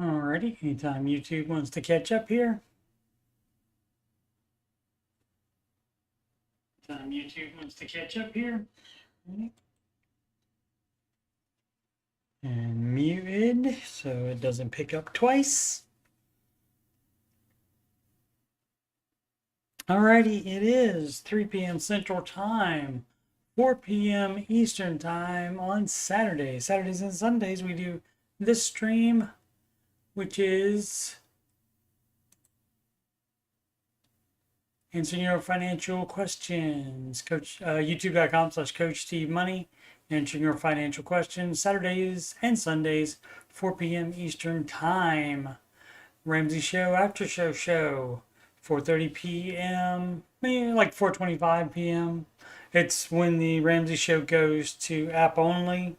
Alrighty, anytime YouTube wants to catch up here. Anytime YouTube wants to catch up here. And muted so it doesn't pick up twice. Alrighty, it is 3 p.m. Central Time, 4 p.m. Eastern Time on Saturday. Saturdays and Sundays we do this stream, which is answering your financial questions. YouTube.com/coachstevemoney. Answering your financial questions Saturdays and Sundays, 4 p.m. Eastern Time. Ramsey Show After Show, 4:30 p.m. Maybe like 4:25 p.m. It's when the Ramsey Show goes to app only,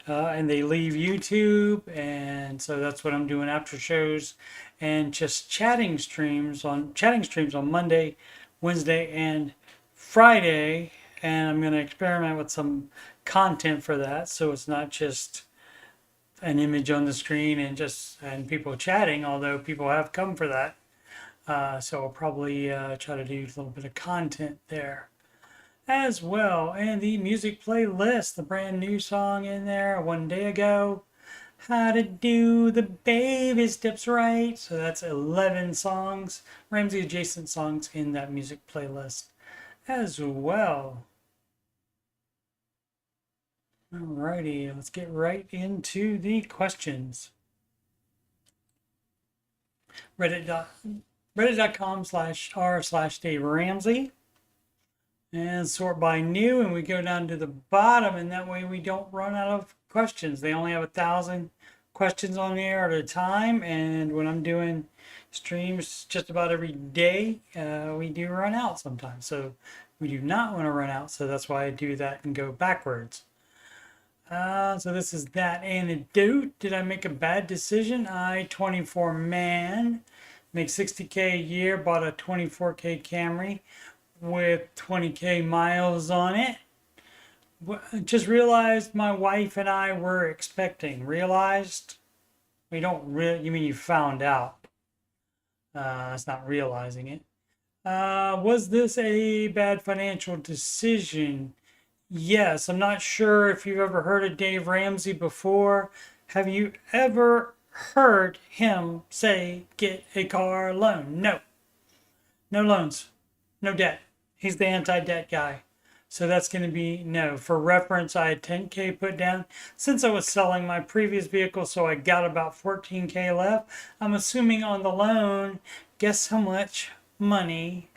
and they leave YouTube, and so that's what I'm doing after shows and just chatting streams on Monday, Wednesday, and Friday. And I'm going to experiment with some content for that, so it's not just an image on the screen and people chatting, although people have come for that. So I'll probably try to do a little bit of content there as well. And the music playlist, the brand new song in there one day ago, How to Do the Baby Steps Right. So that's 11 songs, Ramsey adjacent songs in that music playlist as well. Alrighty, let's get right into the questions. Reddit.com/r/Dave Ramsey. And sort by new, and we go down to the bottom, and that way we don't run out of questions. They only have 1,000 questions on there at a time, and when I'm doing streams just about every day, we do run out sometimes. So we do not want to run out, so that's why I do that and go backwards. So this is that anecdote. Did I make a bad decision? 24 man, make 60K a year, bought a 24K Camry with 20K miles on it. Just realized my wife and I were expecting. Realized? We don't really, you mean you found out. It's not realizing it. Was this a bad financial decision? Yes, I'm not sure if you've ever heard of Dave Ramsey before. Have you ever heard him say, get a car loan? No. No loans. No debt. He's the anti-debt guy. So that's going to be no. For reference, I had 10K put down. Since I was selling my previous vehicle, so I got about 14K left. I'm assuming on the loan, guess how much money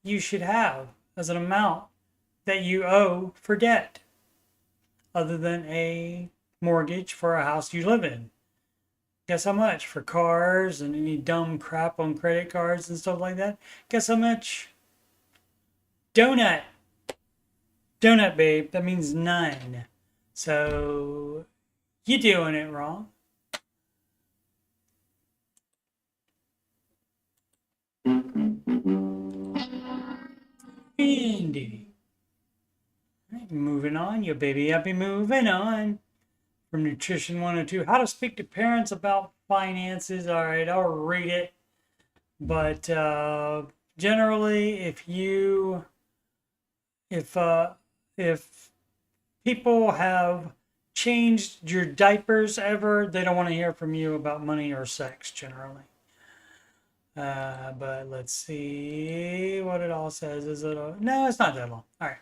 you should have as an amount that you owe for debt, other than a mortgage for a house you live in. Guess how much for cars and any dumb crap on credit cards and stuff like that? Guess how much? Donut. Donut, babe. That means none. So you're doing it wrong. Indeed. Moving on, your baby happy moving on. From Nutrition 102, how to speak to parents about finances. All right, I'll read it. But generally, if people have changed your diapers ever, they don't want to hear from you about money or sex generally. But let's see what it all says. Is it no, it's not that long. All right.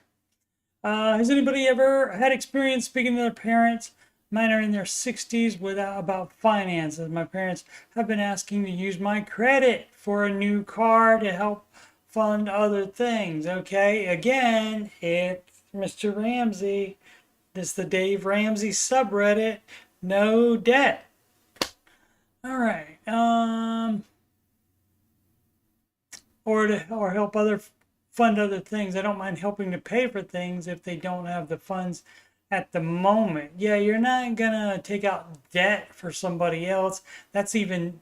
Has anybody ever had experience speaking to their parents, mine are in their 60s, about finances? My parents have been asking to use my credit for a new car to help fund other things. Okay, again, it's Mr. Ramsey. This is the Dave Ramsey subreddit. No debt. All right. Or help fund other things. I don't mind helping to pay for things if they don't have the funds at the moment. Yeah, you're not gonna take out debt for somebody else. That's even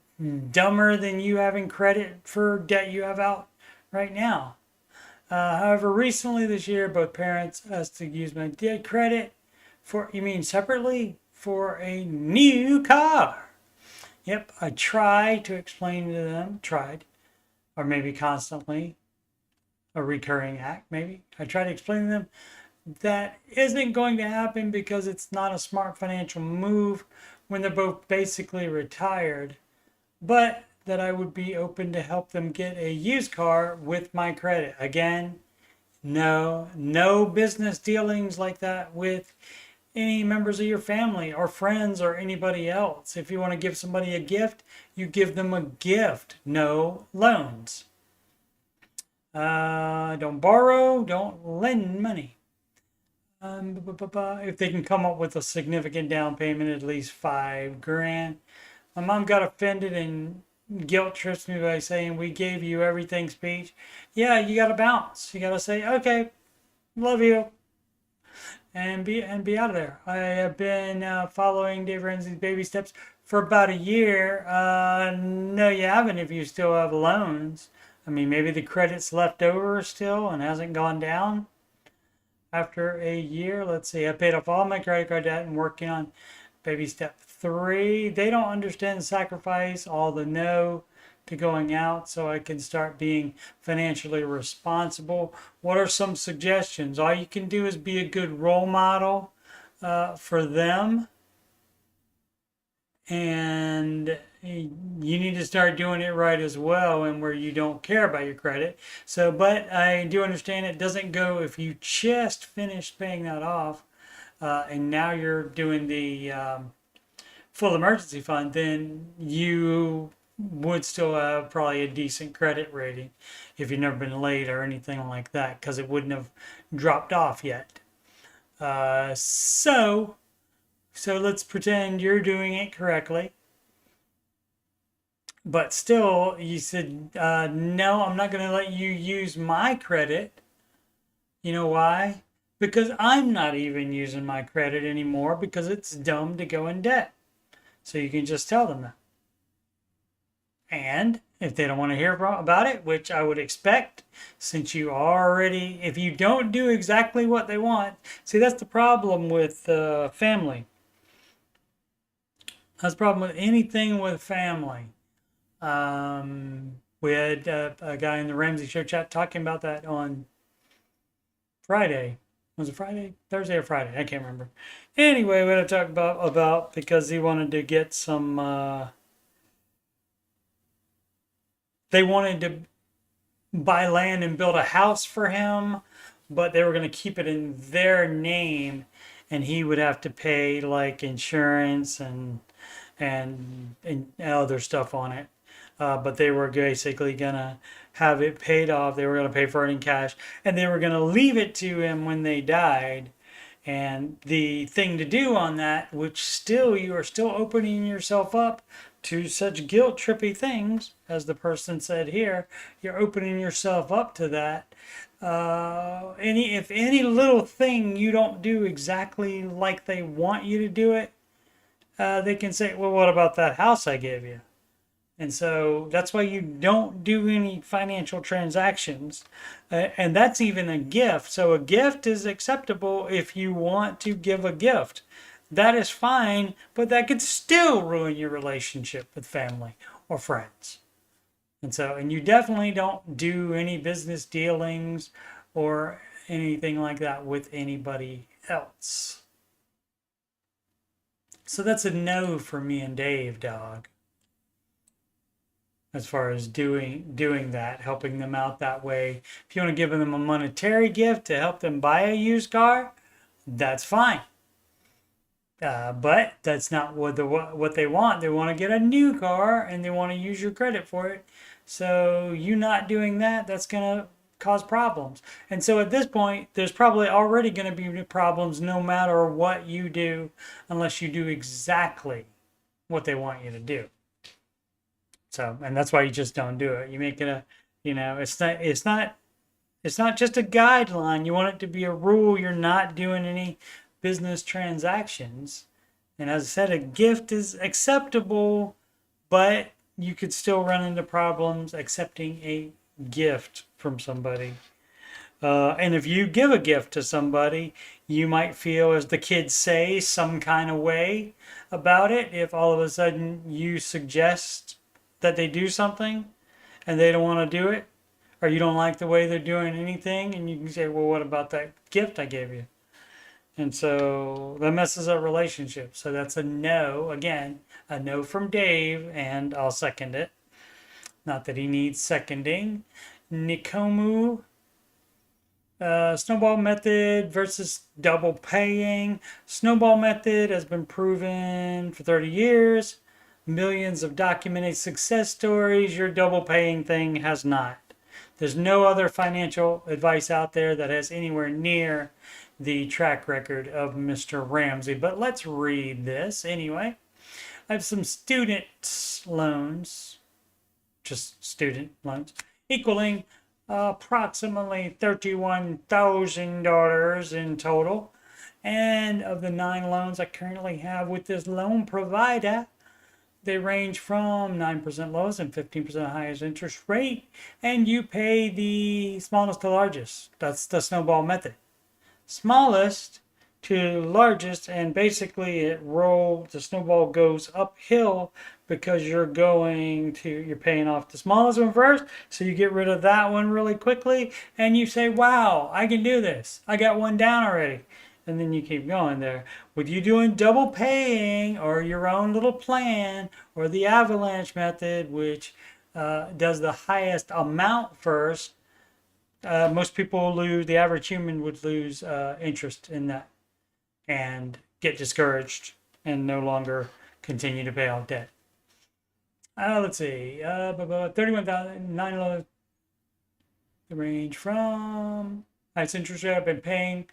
dumber than you having credit for debt you have out right now. However, recently this year, both parents asked to use my debt credit for, you mean separately, for a new car. Yep, I try to explain to them, tried, or maybe constantly, a recurring act, maybe. I try to explain to them that isn't going to happen because it's not a smart financial move when they're both basically retired, but that I would be open to help them get a used car with my credit. Again, no business dealings like that with any members of your family or friends or anybody else. If you want to give somebody a gift, you give them a gift. No loans. Don't borrow, don't lend money. If they can come up with a significant down payment, at least $5,000. My mom got offended and guilt trips me by saying, "We gave you everything" speech. Yeah, you got to bounce. You got to say, "Okay, love you," and be out of there. I have been following Dave Ramsey's baby steps for about a year. No, you haven't if you still have loans. I mean, maybe the credit's left over still and hasn't gone down after a year. Let's see. I paid off all my credit card debt and working on baby step 3. They don't understand the sacrifice, all the no to going out, so I can start being financially responsible. What are some suggestions? All you can do is be a good role model for them, and you need to start doing it right as well, and where you don't care about your credit. So, but I do understand it doesn't go if you just finished paying that off, and now you're doing the full emergency fund, then you would still have probably a decent credit rating if you've never been late or anything like that, because it wouldn't have dropped off yet. So let's pretend you're doing it correctly. But still, you said, no, I'm not going to let you use my credit. You know why? Because I'm not even using my credit anymore because it's dumb to go in debt. So you can just tell them that. And if they don't want to hear about it, which I would expect, since you already, if you don't do exactly what they want, see, that's the problem with family. That's the problem with anything with family. We had a guy in the Ramsey Show chat talking about that on Friday. Was it Friday? Thursday or Friday? I can't remember. Anyway, we had to talk about because he wanted to get some. They wanted to buy land and build a house for him, but they were going to keep it in their name, and he would have to pay like insurance and other stuff on it. But they were basically gonna have it paid off. They were gonna pay for it in cash, and they were gonna leave it to him when they died. And the thing to do on that, which still you are still opening yourself up to such guilt trippy things, as the person said here, you're opening yourself up to that. If any little thing you don't do exactly like they want you to do it, they can say, "Well, what about that house I gave you?" And so that's why you don't do any financial transactions. And that's even a gift. So a gift is acceptable if you want to give a gift. That is fine, but that could still ruin your relationship with family or friends. And you definitely don't do any business dealings or anything like that with anybody else. So that's a no for me and Dave, dog. As far as doing that, helping them out that way. If you want to give them a monetary gift to help them buy a used car, that's fine. But that's not what they want. They want to get a new car and they want to use your credit for it. So you not doing that, that's going to cause problems. And so at this point, there's probably already going to be problems no matter what you do, unless you do exactly what they want you to do. So, and that's why you just don't do it. You make it it's not just a guideline. You want it to be a rule. You're not doing any business transactions. And as I said, a gift is acceptable, but you could still run into problems accepting a gift from somebody. And if you give a gift to somebody, you might feel, as the kids say, some kind of way. about it if all of a sudden you suggest that they do something and they don't want to do it, or you don't like the way they're doing anything, and you can say, well, what about that gift I gave you? And so that messes up relationships. So that's a no. Again, a no from Dave, and I'll second it. Not that he needs seconding. Nikomu, snowball method versus double paying. Snowball method has been proven for 30 years. Millions of documented success stories. Your double paying thing has not. There's no other financial advice out there that has anywhere near the track record of Mr. Ramsey. But let's read this anyway. I have some student loans, just student loans, equaling approximately $31,000 in total. And of the 9 loans I currently have with this loan provider, they range from 9% lowest and 15% highest interest rate. And you pay the smallest to largest. That's the snowball method. Smallest to largest, and basically the snowball goes uphill because you're paying off the smallest one first, so you get rid of that one really quickly, and you say, wow, I can do this, I got one down already, and then you keep going there. With you doing double paying or your own little plan or the avalanche method, which does the highest amount first, most people lose, the average human would lose interest in that and get discouraged and no longer continue to pay off debt. Let's see, 31,911 the range from highest interest rate. I've been paying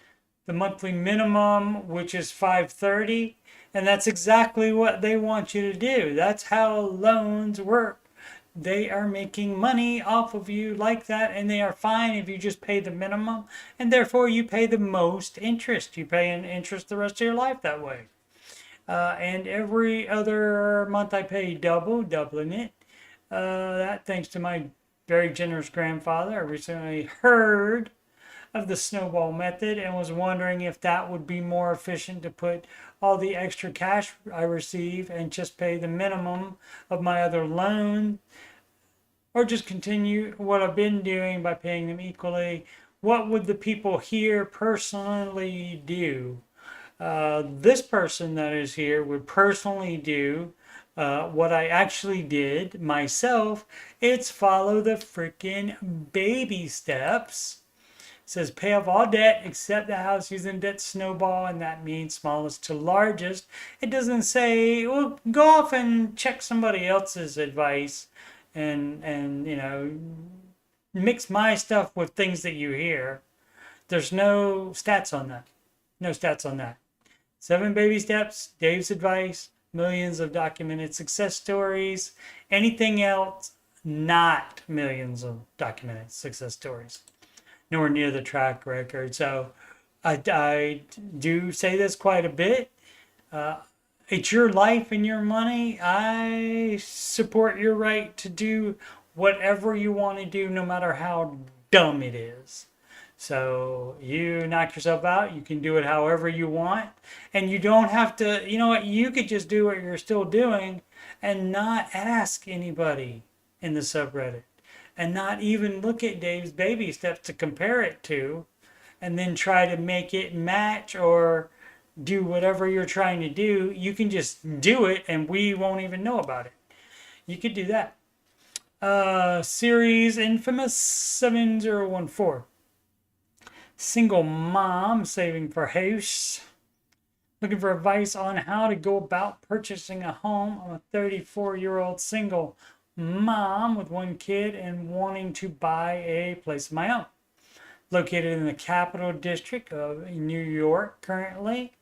the monthly minimum, which is $530, and that's exactly what they want you to do. That's how loans work. They are making money off of you like that, and they are fine if you just pay the minimum, and therefore you pay the most interest. You pay an interest the rest of your life that way. And every other month I pay doubling it. That thanks to my very generous grandfather. I recently heard of the snowball method and was wondering if that would be more efficient to put all the extra cash I receive and just pay the minimum of my other loan, or just continue what I've been doing by paying them equally. What would the people here personally do? This person that is here would personally do what I actually did myself. It's follow the freaking baby steps. It says pay off all debt except the house using debt snowball, and that means smallest to largest. It doesn't say, well, go off and check somebody else's advice and mix my stuff with things that you hear. There's no stats on that. No stats on that. 7 baby steps, Dave's advice, millions of documented success stories. Anything else, not millions of documented success stories. Nowhere near the track record. So I do say this quite a bit. It's your life and your money. I support your right to do whatever you want to do, no matter how dumb it is. So you knock yourself out. You can do it however you want. And you don't have to, you know what, you could just do what you're still doing and not ask anybody in the subreddit. And not even look at Dave's baby steps to compare it to, and then try to make it match or do whatever you're trying to do. You can just do it and we won't even know about it. You could do that. Series Infamous 7014. Single mom saving for house. Looking for advice on how to go about purchasing a home. I'm a 34-year-old single mom with 1 kid and wanting to buy a place of my own. Located in the Capital District of New York currently.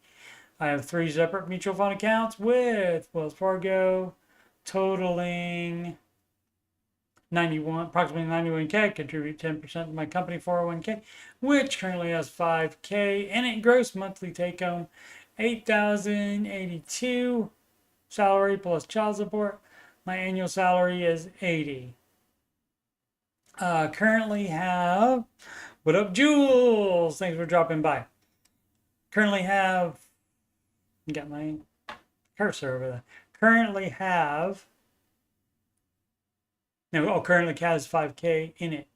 I have 3 separate mutual fund accounts with Wells Fargo, totaling approximately 91K. Contribute 10% to my company 401K, which currently has 5K in it. Gross monthly take home $8,082. Salary plus child support. My annual salary is $80. Currently have, what up, Jules? Thanks for dropping by. Currently have, got my cursor over there. Currently have, no, oh, currently has 5K in it.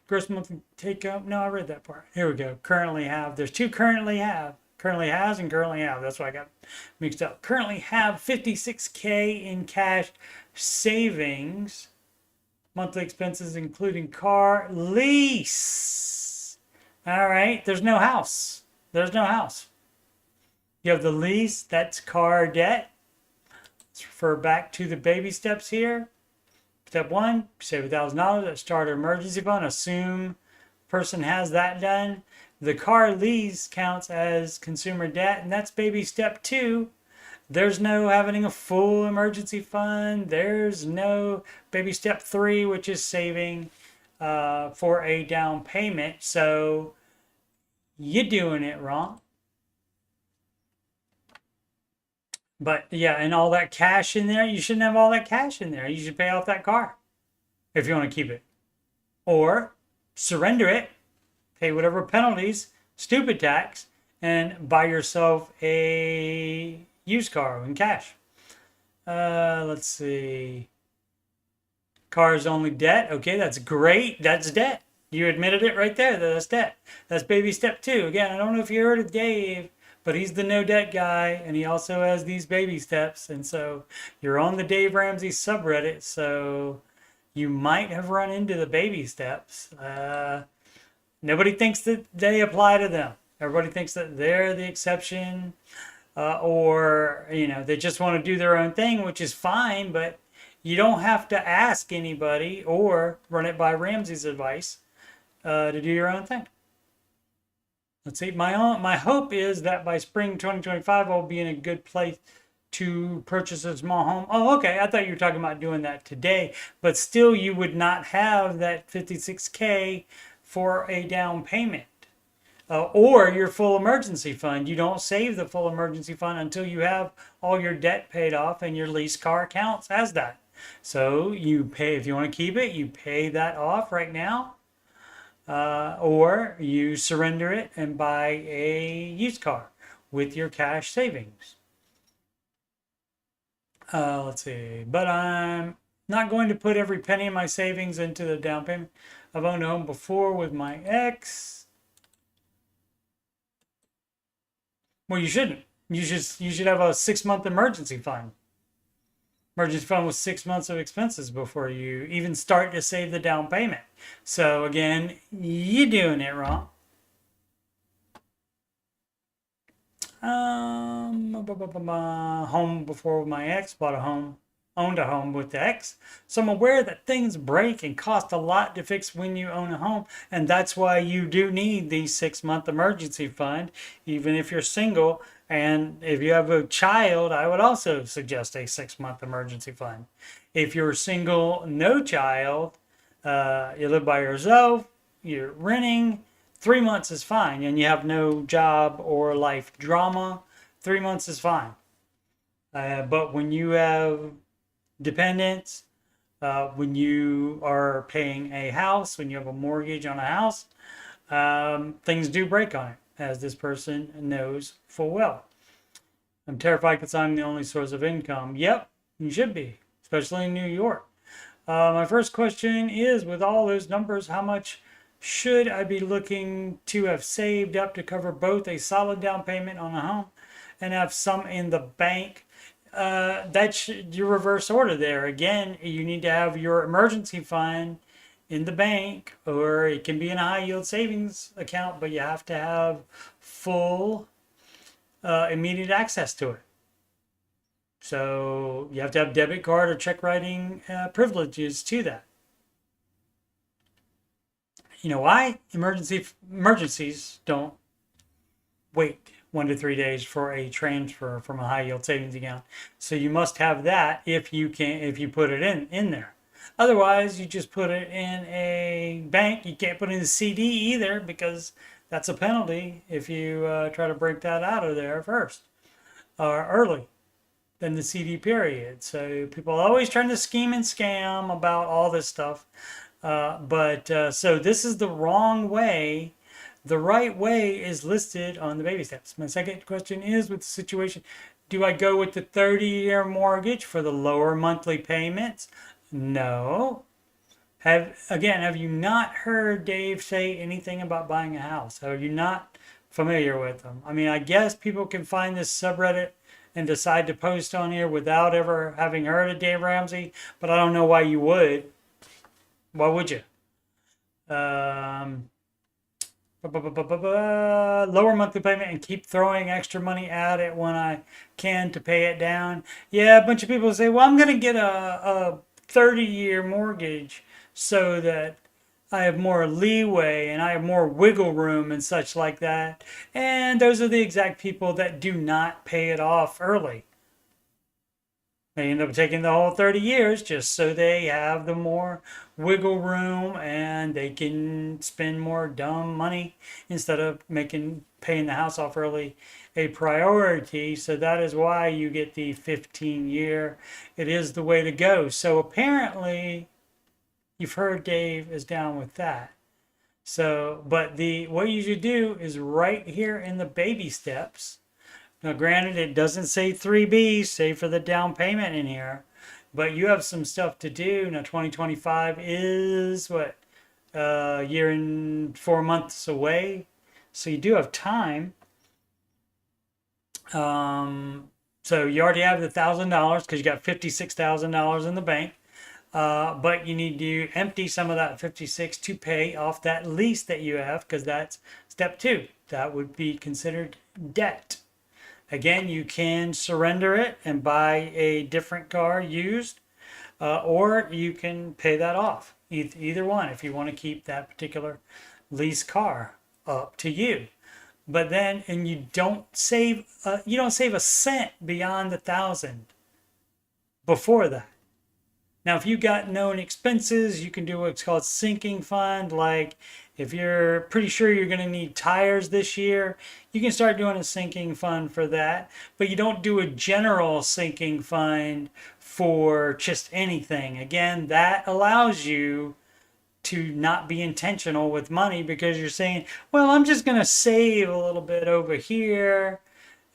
Gross monthly take up, no, I read that part. Here we go. Currently have, there's two currently have. Currently has and currently have. That's why I got mixed up. Currently have 56K in cash savings. Monthly expenses including car lease. All right. There's no house. There's no house. You have the lease. That's car debt. Let's refer back to the baby steps here. Step one, save $1,000 at start an emergency fund. Assume person has that done. The car lease counts as consumer debt, and that's baby step two. There's no having a full emergency fund. There's no baby step three, which is saving for a down payment. So you're doing it wrong. But yeah, and all that cash in there, you shouldn't have all that cash in there. You should pay off that car if you want to keep it. Or surrender it, pay whatever penalties, stupid tax, and buy yourself a used car in cash. Let's see. Car is only debt. Okay, that's great. That's debt. You admitted it right there. That's debt. That's baby step two. Again, I don't know if you heard of Dave, but he's the no debt guy, and he also has these baby steps. And so you're on the Dave Ramsey subreddit, so you might have run into the baby steps. Nobody thinks that they apply to them. Everybody thinks that they're the exception, or they just want to do their own thing, which is fine. But you don't have to ask anybody or run it by Ramsey's advice to do your own thing. Let's see. My hope is that by spring 2025, I'll be in a good place to purchase a small home. Oh, okay. I thought you were talking about doing that today, but still, you would not have that 56K for a down payment. Or your full emergency fund. You don't save the full emergency fund until you have all your debt paid off, and your lease car counts as that. So you pay, if you want to keep it, you pay that off right now, or you surrender it and buy a used car with your cash savings. Let's see, but I'm not going to put every penny of my savings into the down payment. I've owned a home before with my ex. Well, you shouldn't. You should have a 6-month emergency fund. Emergency fund with 6 months of expenses before you even start to save the down payment. So again, you're doing it wrong. Home before with my ex, bought a home, owned a home with the ex. So I'm aware that things break and cost a lot to fix when you own a home. And that's why you do need the 6-month emergency fund, even if you're single. And if you have a child, I would also suggest a 6-month emergency fund. If you're single, no child, you live by yourself, you're renting, 3 months is fine. And you have no job or life drama, 3 months is fine. But when you have dependents, when you are paying a house, when you have a mortgage on a house, things do break on it, as this person knows full well. I'm terrified because I'm the only source of income. Yep, you should be, especially in New York. My first question is, with all those numbers, how much should I be looking to have saved up to cover both a solid down payment on a home and have some in the bank? That's your reverse order there. Again, you need to have your emergency fund in the bank, or it can be in a high yield savings account, but you have to have full immediate access to it. So you have to have debit card or check writing privileges to that. You know why? Emergencies don't wait 1 to 3 days for a transfer from a high yield savings account. So you must have that if you put it in there. Otherwise, you just put it in a bank. You can't put it in a CD either, because that's a penalty if you try to break that out of there first or early than the CD period. So people are always trying to scheme and scam about all this stuff. So this is the wrong way. The right way is listed on the baby steps. My second question is, with the situation Do I go with the 30-year mortgage for the lower monthly payments? No. Have you not heard Dave say anything about buying a house? Are you not familiar with them? I mean, I guess people can find this subreddit and decide to post on here without ever having heard of Dave Ramsey, but I don't know why you would. Why would you? Um, Lower monthly payment and keep throwing extra money at it when I can to pay it down. Yeah, a bunch of people say, well, I'm going to get a 30-year mortgage so that I have more leeway and I have more wiggle room and such like that. And those are the exact people that do not pay it off early. They end up taking the whole 30 years just so they have the more wiggle room and they can spend more dumb money instead of making paying the house off early a priority. So that is why you get the 15-year. It is the way to go. So apparently you've heard Dave is down with that. So, but what you should do is right here in the baby steps. Now, granted, it doesn't say 3B, save for the down payment in here, but you have some stuff to do. Now, 2025 is what, a year and 4 months away. So you do have time. So you already have the $1,000 because you got $56,000 in the bank. But you need to empty some of that 56 to pay off that lease that you have because that's step 2. That would be considered debt. Again, you can surrender it and buy a different car used, or you can pay that off. Either one, if you want to keep that particular lease car, up to you. But then, and you don't save a cent beyond the 1,000 before that. Now, if you got known expenses, you can do what's called sinking fund. Like if you're pretty sure you're going to need tires this year, you can start doing a sinking fund for that. But you don't do a general sinking fund for just anything. Again, that allows you to not be intentional with money because you're saying, well, I'm just going to save a little bit over here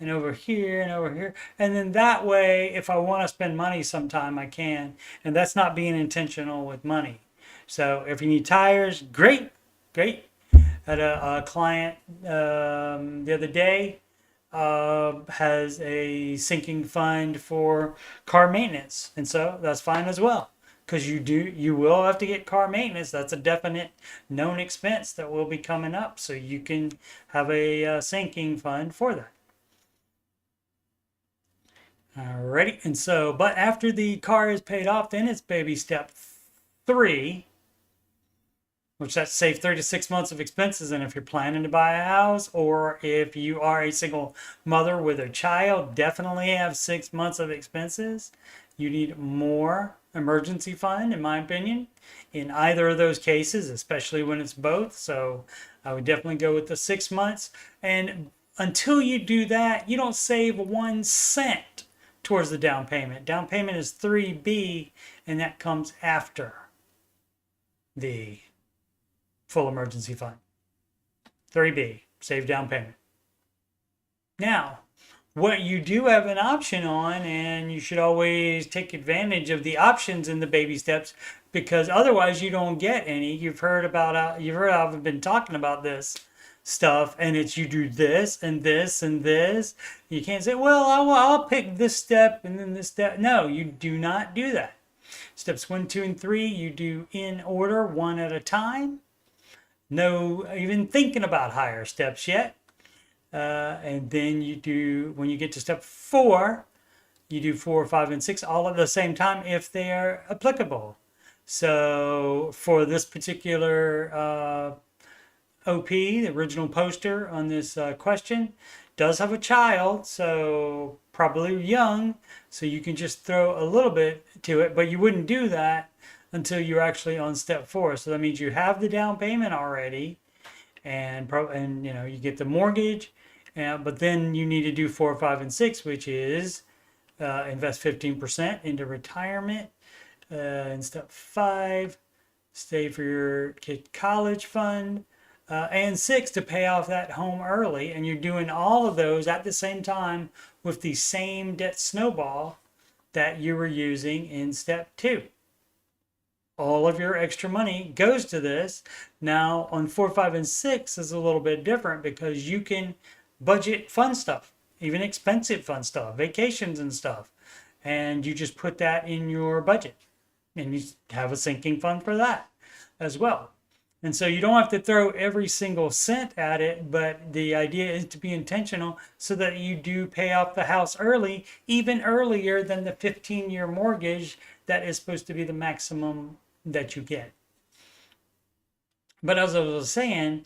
and over here and over here. And then that way, if I want to spend money sometime, I can. And that's not being intentional with money. So if you need tires, great, great. Had a client the other day has a sinking fund for car maintenance. And so that's fine as well. Because you will have to get car maintenance. That's a definite known expense that will be coming up. So you can have a sinking fund for that. Alrighty, and so, but after the car is paid off, then it's baby step 3, which that's save 36 months of expenses. And if you're planning to buy a house, or if you are a single mother with a child, definitely have 6 months of expenses. You need more emergency fund, in my opinion, in either of those cases, especially when it's both. So I would definitely go with the 6 months. And until you do that, you don't save 1 cent towards the down payment. Down payment is 3B, and that comes after the full emergency fund. 3B, save down payment. Now, what you do have an option on, and you should always take advantage of the options in the baby steps, because otherwise you don't get any. You've heard I've been talking about this stuff, and it's you do this and this and this. You can't say, well, I'll pick this step and then this step. No, you do not do that. Steps 1, 2, and 3, you do in order, one at a time. No even thinking about higher steps yet. And then you do, when you get to step 4, you do 4, 5, and 6 all at the same time if they are applicable. So for this particular OP, the original poster on this question, does have a child, so probably young, so you can just throw a little bit to it, but you wouldn't do that until you're actually on step 4. So that means you have the down payment already, and you get the mortgage, but then you need to do 4, 5, and 6, which is invest 15% into retirement. In step 5, stay for your kid college fund. and 6 to pay off that home early. And you're doing all of those at the same time with the same debt snowball that you were using in step 2. All of your extra money goes to this. Now on 4, 5, and 6 is a little bit different because you can budget fun stuff, even expensive fun stuff, vacations and stuff. And you just put that in your budget and you have a sinking fund for that as well. And so you don't have to throw every single cent at it, but the idea is to be intentional so that you do pay off the house early, even earlier than the 15-year mortgage that is supposed to be the maximum that you get. But as I was saying,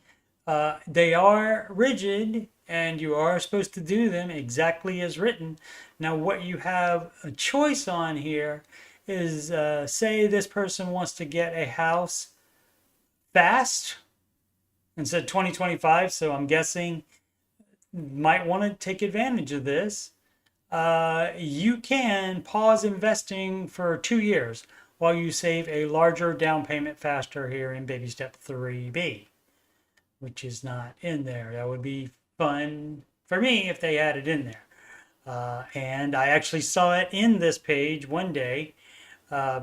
they are rigid and you are supposed to do them exactly as written. Now, what you have a choice on here is say this person wants to get a house fast and said 2025, so I'm guessing might want to take advantage of this. You can pause investing for 2 years while you save a larger down payment faster here in baby step 3B, which is not in there. That would be fun for me if they had it in there. And I actually saw it in this page one day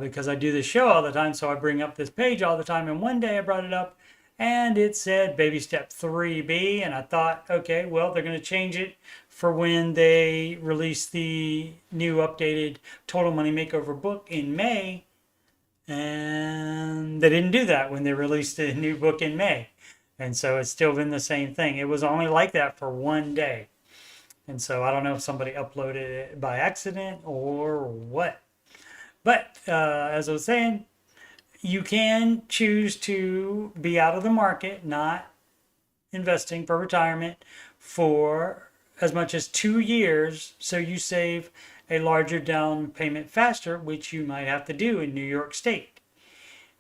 because I do this show all the time, so I bring up this page all the time. And one day I brought it up and it said baby step 3B, and I thought, okay, well, they're going to change it for when they release the new updated Total Money Makeover book in May. And they didn't do that when they released the new book in May. And so it's still been the same thing. It was only like that for one day. And so I don't know if somebody uploaded it by accident or what. But as I was saying, you can choose to be out of the market, not investing for retirement for as much as 2 years. So you save a larger down payment faster, which you might have to do in New York State.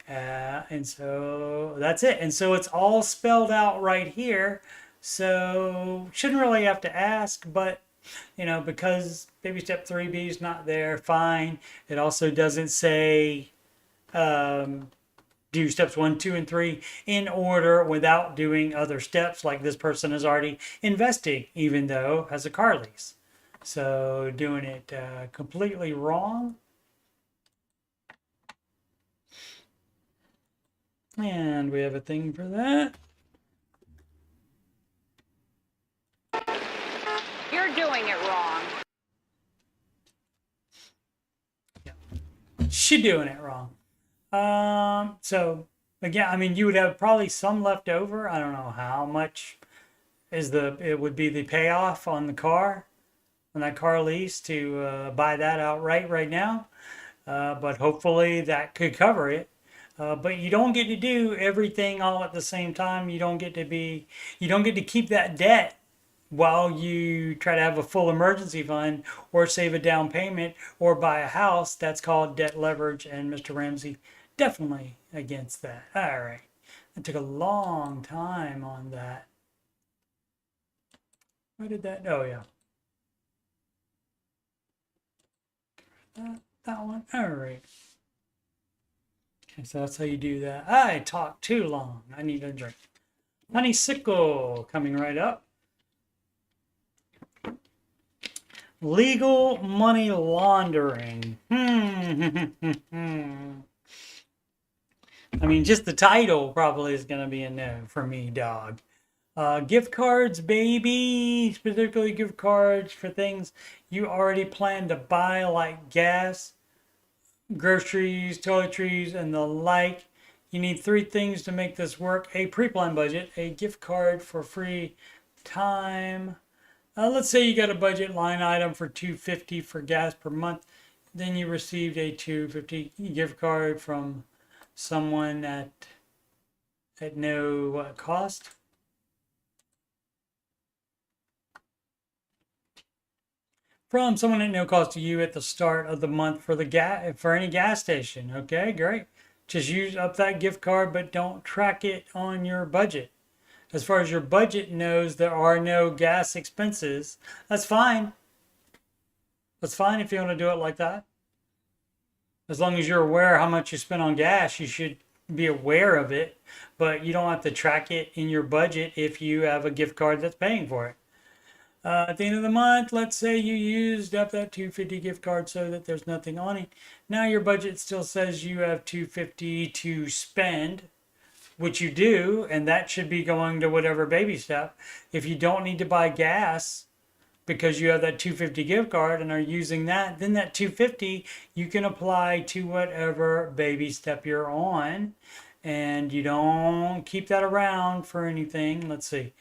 And so that's it. And so it's all spelled out right here. So shouldn't really have to ask, but you know, because baby step 3B is not there, fine. It also doesn't say do steps 1, 2, and 3 in order without doing other steps like this person is already investing, even though has a car lease. So doing it completely wrong. And we have a thing for that. You're doing it wrong. Yeah. She's doing it wrong. So again, I mean, you would have probably some left over. I don't know how much is it would be the payoff on the car, on that car lease to buy that outright right now. But hopefully that could cover it. But you don't get to do everything all at the same time. You don't get to keep that debt while you try to have a full emergency fund or save a down payment or buy a house. That's called debt leverage, and Mr. Ramsey definitely against that. All right. It took a long time on that. Where did that? Oh, yeah. That one. All right. Okay, so that's how you do that. I talked too long. I need a drink. Honeysickle coming right up. Legal money laundering. I mean, just the title probably is going to be a no for me, dog. Gift cards, baby. Specifically gift cards for things you already plan to buy, like gas, groceries, toiletries, and the like. You need 3 things to make this work: a pre-planned budget, a gift card for free time. Let's say you got a budget line item for $2.50 for gas per month. Then you received a $2.50 gift card from someone at no cost. From someone at no cost to you at the start of the month for any gas station. Okay, great. Just use up that gift card, but don't track it on your budget. As far as your budget knows, there are no gas expenses. That's fine. That's fine if you want to do it like that. As long as you're aware how much you spend on gas, you should be aware of it, but you don't have to track it in your budget if you have a gift card that's paying for it. At the end of the month, let's say you used up that 250 gift card so that there's nothing on it. Now your budget still says you have 250 to spend, which you do, and that should be going to whatever baby step. If you don't need to buy gas because you have that 250 gift card and are using that, then that 250 you can apply to whatever baby step you're on, and you don't keep that around for anything. Let's see.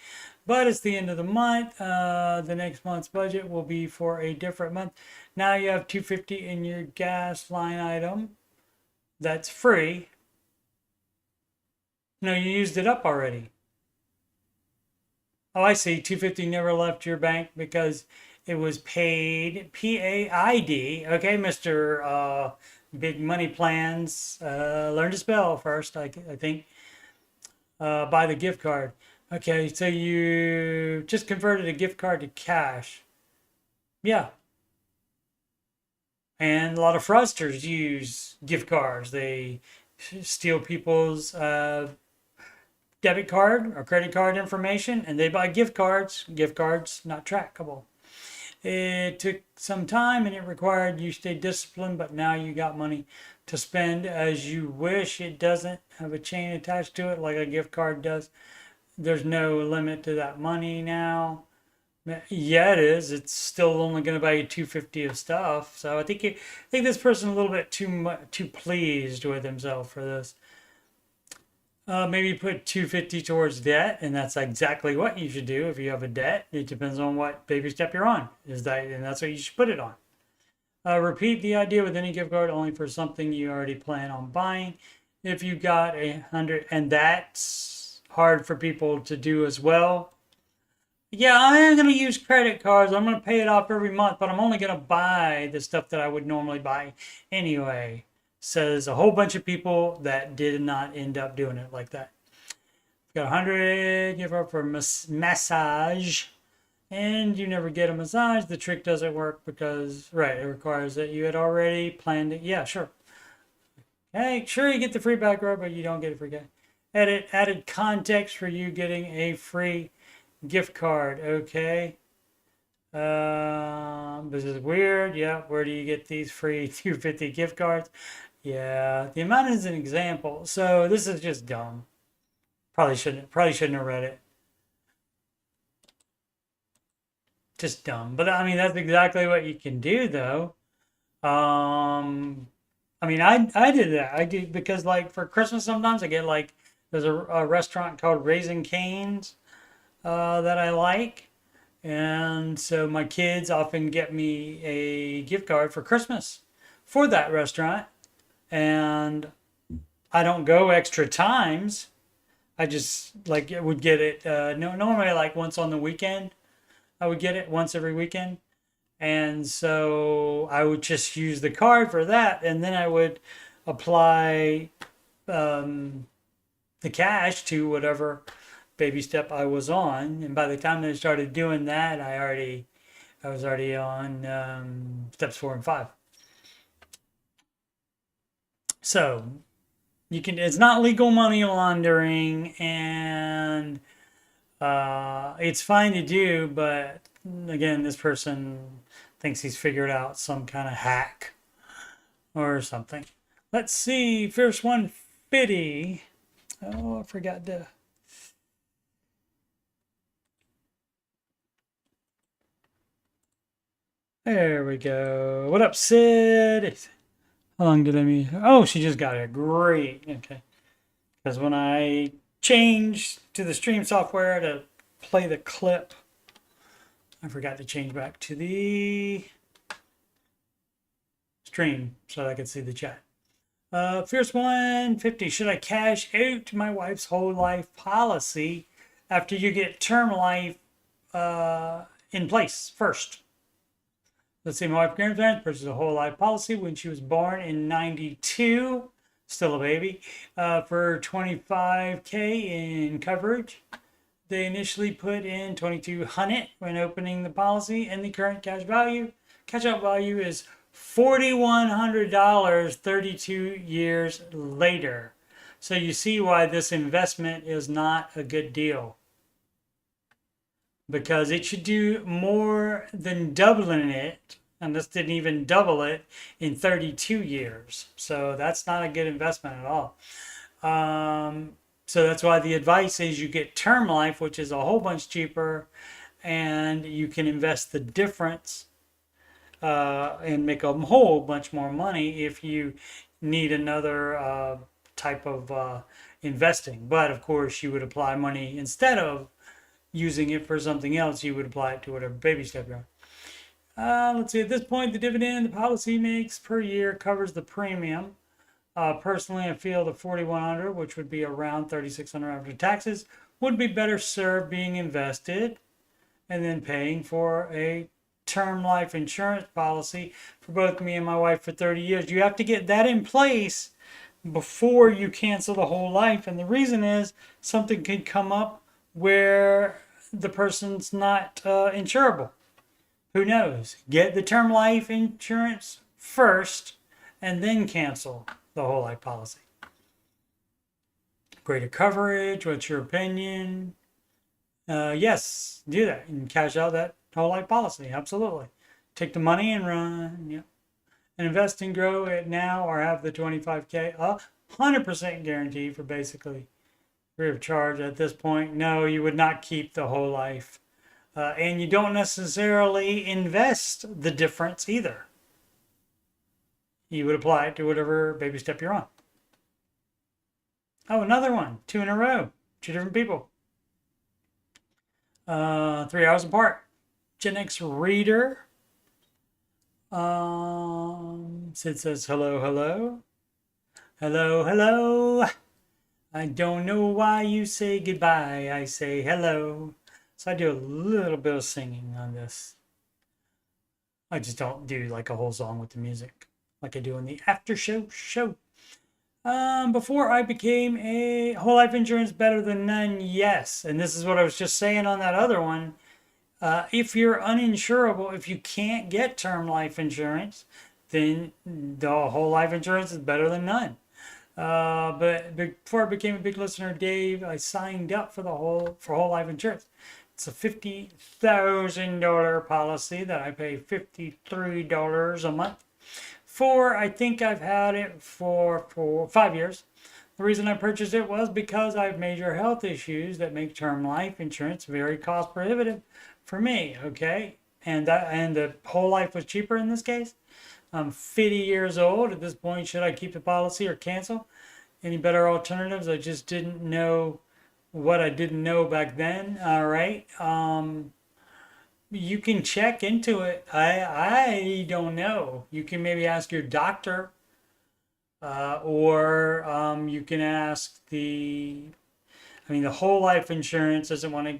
But it's the end of the month. The next month's budget will be for a different month. Now you have 250 in your gas line item. That's free. No, you used it up already. Oh, I see. 250 never left your bank because it was paid PAID. Okay, Mr. Big Money Plans. Learn to spell first, I think. By the gift card. Okay, so you just converted a gift card to cash. Yeah. And a lot of fraudsters use gift cards. They steal people's debit card or credit card information and they buy gift cards. Gift cards, not trackable. It took some time and it required you stay disciplined, but now you got money to spend as you wish. It doesn't have a chain attached to it like a gift card does. There's no limit to that money now. Yeah, it is. It's still only going to buy you 250 of stuff. So I think this person's a little bit too pleased with himself for this. Maybe put 250 towards debt, and that's exactly what you should do if you have a debt. It depends on what baby step you're on. And that's what you should put it on. Repeat the idea with any gift card only for something you already plan on buying. If you got 100, and that's hard for people to do as well. Yeah, I am going to use credit cards. I'm going to pay it off every month, but I'm only going to buy the stuff that I would normally buy anyway. Says a whole bunch of people that did not end up doing it like that. Got 100, give up for massage, and you never get a massage. The trick doesn't work because, right, it requires that you had already planned it. Yeah, sure. Okay, sure, you get the free back rub, but you don't get a free guy. Added context for you getting a free gift card. Okay. This is weird. Yeah. Where do you get these free 250 gift cards? Yeah. The amount is an example. So this is just dumb. Probably shouldn't have read it. Just dumb. But I mean, that's exactly what you can do though. I mean, I did that. I did because like for Christmas sometimes I get like there's a restaurant called Raising Cane's that I like. And so my kids often get me a gift card for Christmas for that restaurant. And I don't go extra times. I just like would get it normally like once on the weekend. I would get it once every weekend. And so I would just use the card for that. And then I would apply the cash to whatever baby step I was on. And by the time I started doing that, I was already on steps 4 and 5. So it's not legal money laundering, and it's fine to do, but again, this person thinks he's figured out some kind of hack or something. Let's see, first 150. Oh, I forgot to. There we go. What up, Sid? How long did I meet her? Oh, she just got it. Great. Okay. Because when I changed to the stream software to play the clip, I forgot to change back to the stream so that I could see the chat. Fierce 150. Should I cash out my wife's whole life policy after you get term life in place first? Let's see, my wife grandparents purchased a whole life policy when she was born in 92, still a baby, for $25K in coverage. They initially put in $2,200 when opening the policy, and the current cash out value is $4,100 32 years later. So you see why this investment is not a good deal, because it should do more than doubling it. And this didn't even double it in 32 years. So that's not a good investment at all. So that's why the advice is you get term life, which is a whole bunch cheaper, and you can invest the difference and make a whole bunch more money if you need another type of investing. But of course, you would apply money instead of using it for something else. You would apply it to whatever baby step you're on. Let's see, at this point, the dividend the policy makes per year covers the premium. Personally, I feel the 4,100, which would be around 3,600 after taxes, would be better served being invested and then paying for a term life insurance policy for both me and my wife for 30 years. You have to get that in place before you cancel the whole life. And the reason is something could come up where the person's not insurable. Who knows? Get the term life insurance first and then cancel the whole life policy. Greater coverage, what's your opinion? Yes, do that and cash out that whole life policy. Absolutely. Take the money and run. Yep. And invest and grow it now or have the 25K 100% guarantee for basically free of charge at this point. No, you would not keep the whole life. And you don't necessarily invest the difference either. You would apply it to whatever baby step you're on. Oh, another one. 2 in a row. 2 different people. 3 hours apart. Gen X Reader. Sid says, hello, hello. Hello, hello. I don't know why you say goodbye. I say hello. So I do a little bit of singing on this. I just don't do like a whole song with the music like I do in the after show. Before I became a whole life insurance better than none, yes. And this is what I was just saying on that other one. If you're uninsurable, if you can't get term life insurance, then the whole life insurance is better than none. But before I became a big listener, Dave, I signed up for whole life insurance. It's a $50,000 policy that I pay $53 a month for. I think I've had it for 5 years. The reason I purchased it was because I have major health issues that make term life insurance very cost prohibitive for me. Okay, and the whole life was cheaper in this case. I'm 50 years old at this point. Should I keep the policy or cancel? Any better alternatives? I just didn't know what I didn't know back then. All right. You can check into it. I don't know. You can maybe ask your doctor, or you can ask the whole life insurance doesn't want to.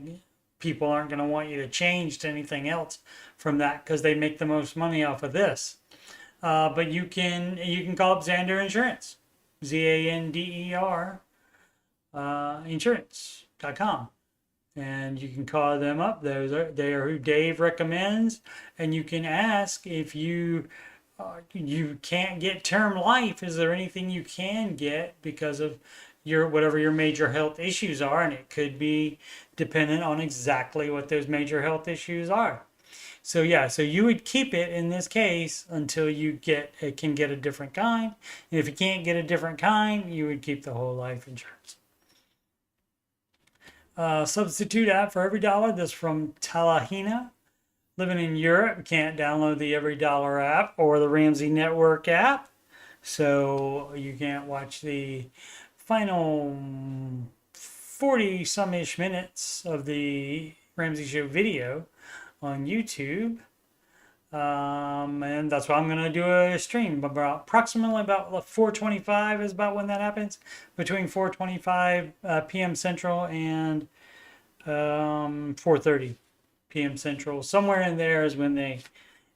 People aren't going to want you to change to anything else from that because they make the most money off of this. But you can call up Xander Insurance, Zander, insurance.com, and you can call them up. They are who Dave recommends, and you can ask if you can't get term life. Is there anything you can get because of whatever your major health issues are? And it could be dependent on exactly what those major health issues are. So yeah, so you would keep it in this case until you can get a different kind. And if you can't get a different kind, you would keep the whole life insurance. Substitute app for every dollar. This from Talahina. Living in Europe, can't download the Every Dollar app or the Ramsey Network app. So you can't watch the final 40-some-ish minutes of the Ramsey Show video on YouTube. And that's why I'm going to do a stream approximately about 4:25 is about when that happens, between 4:25 p.m. Central and 4:30 p.m. Central. Somewhere in there is when they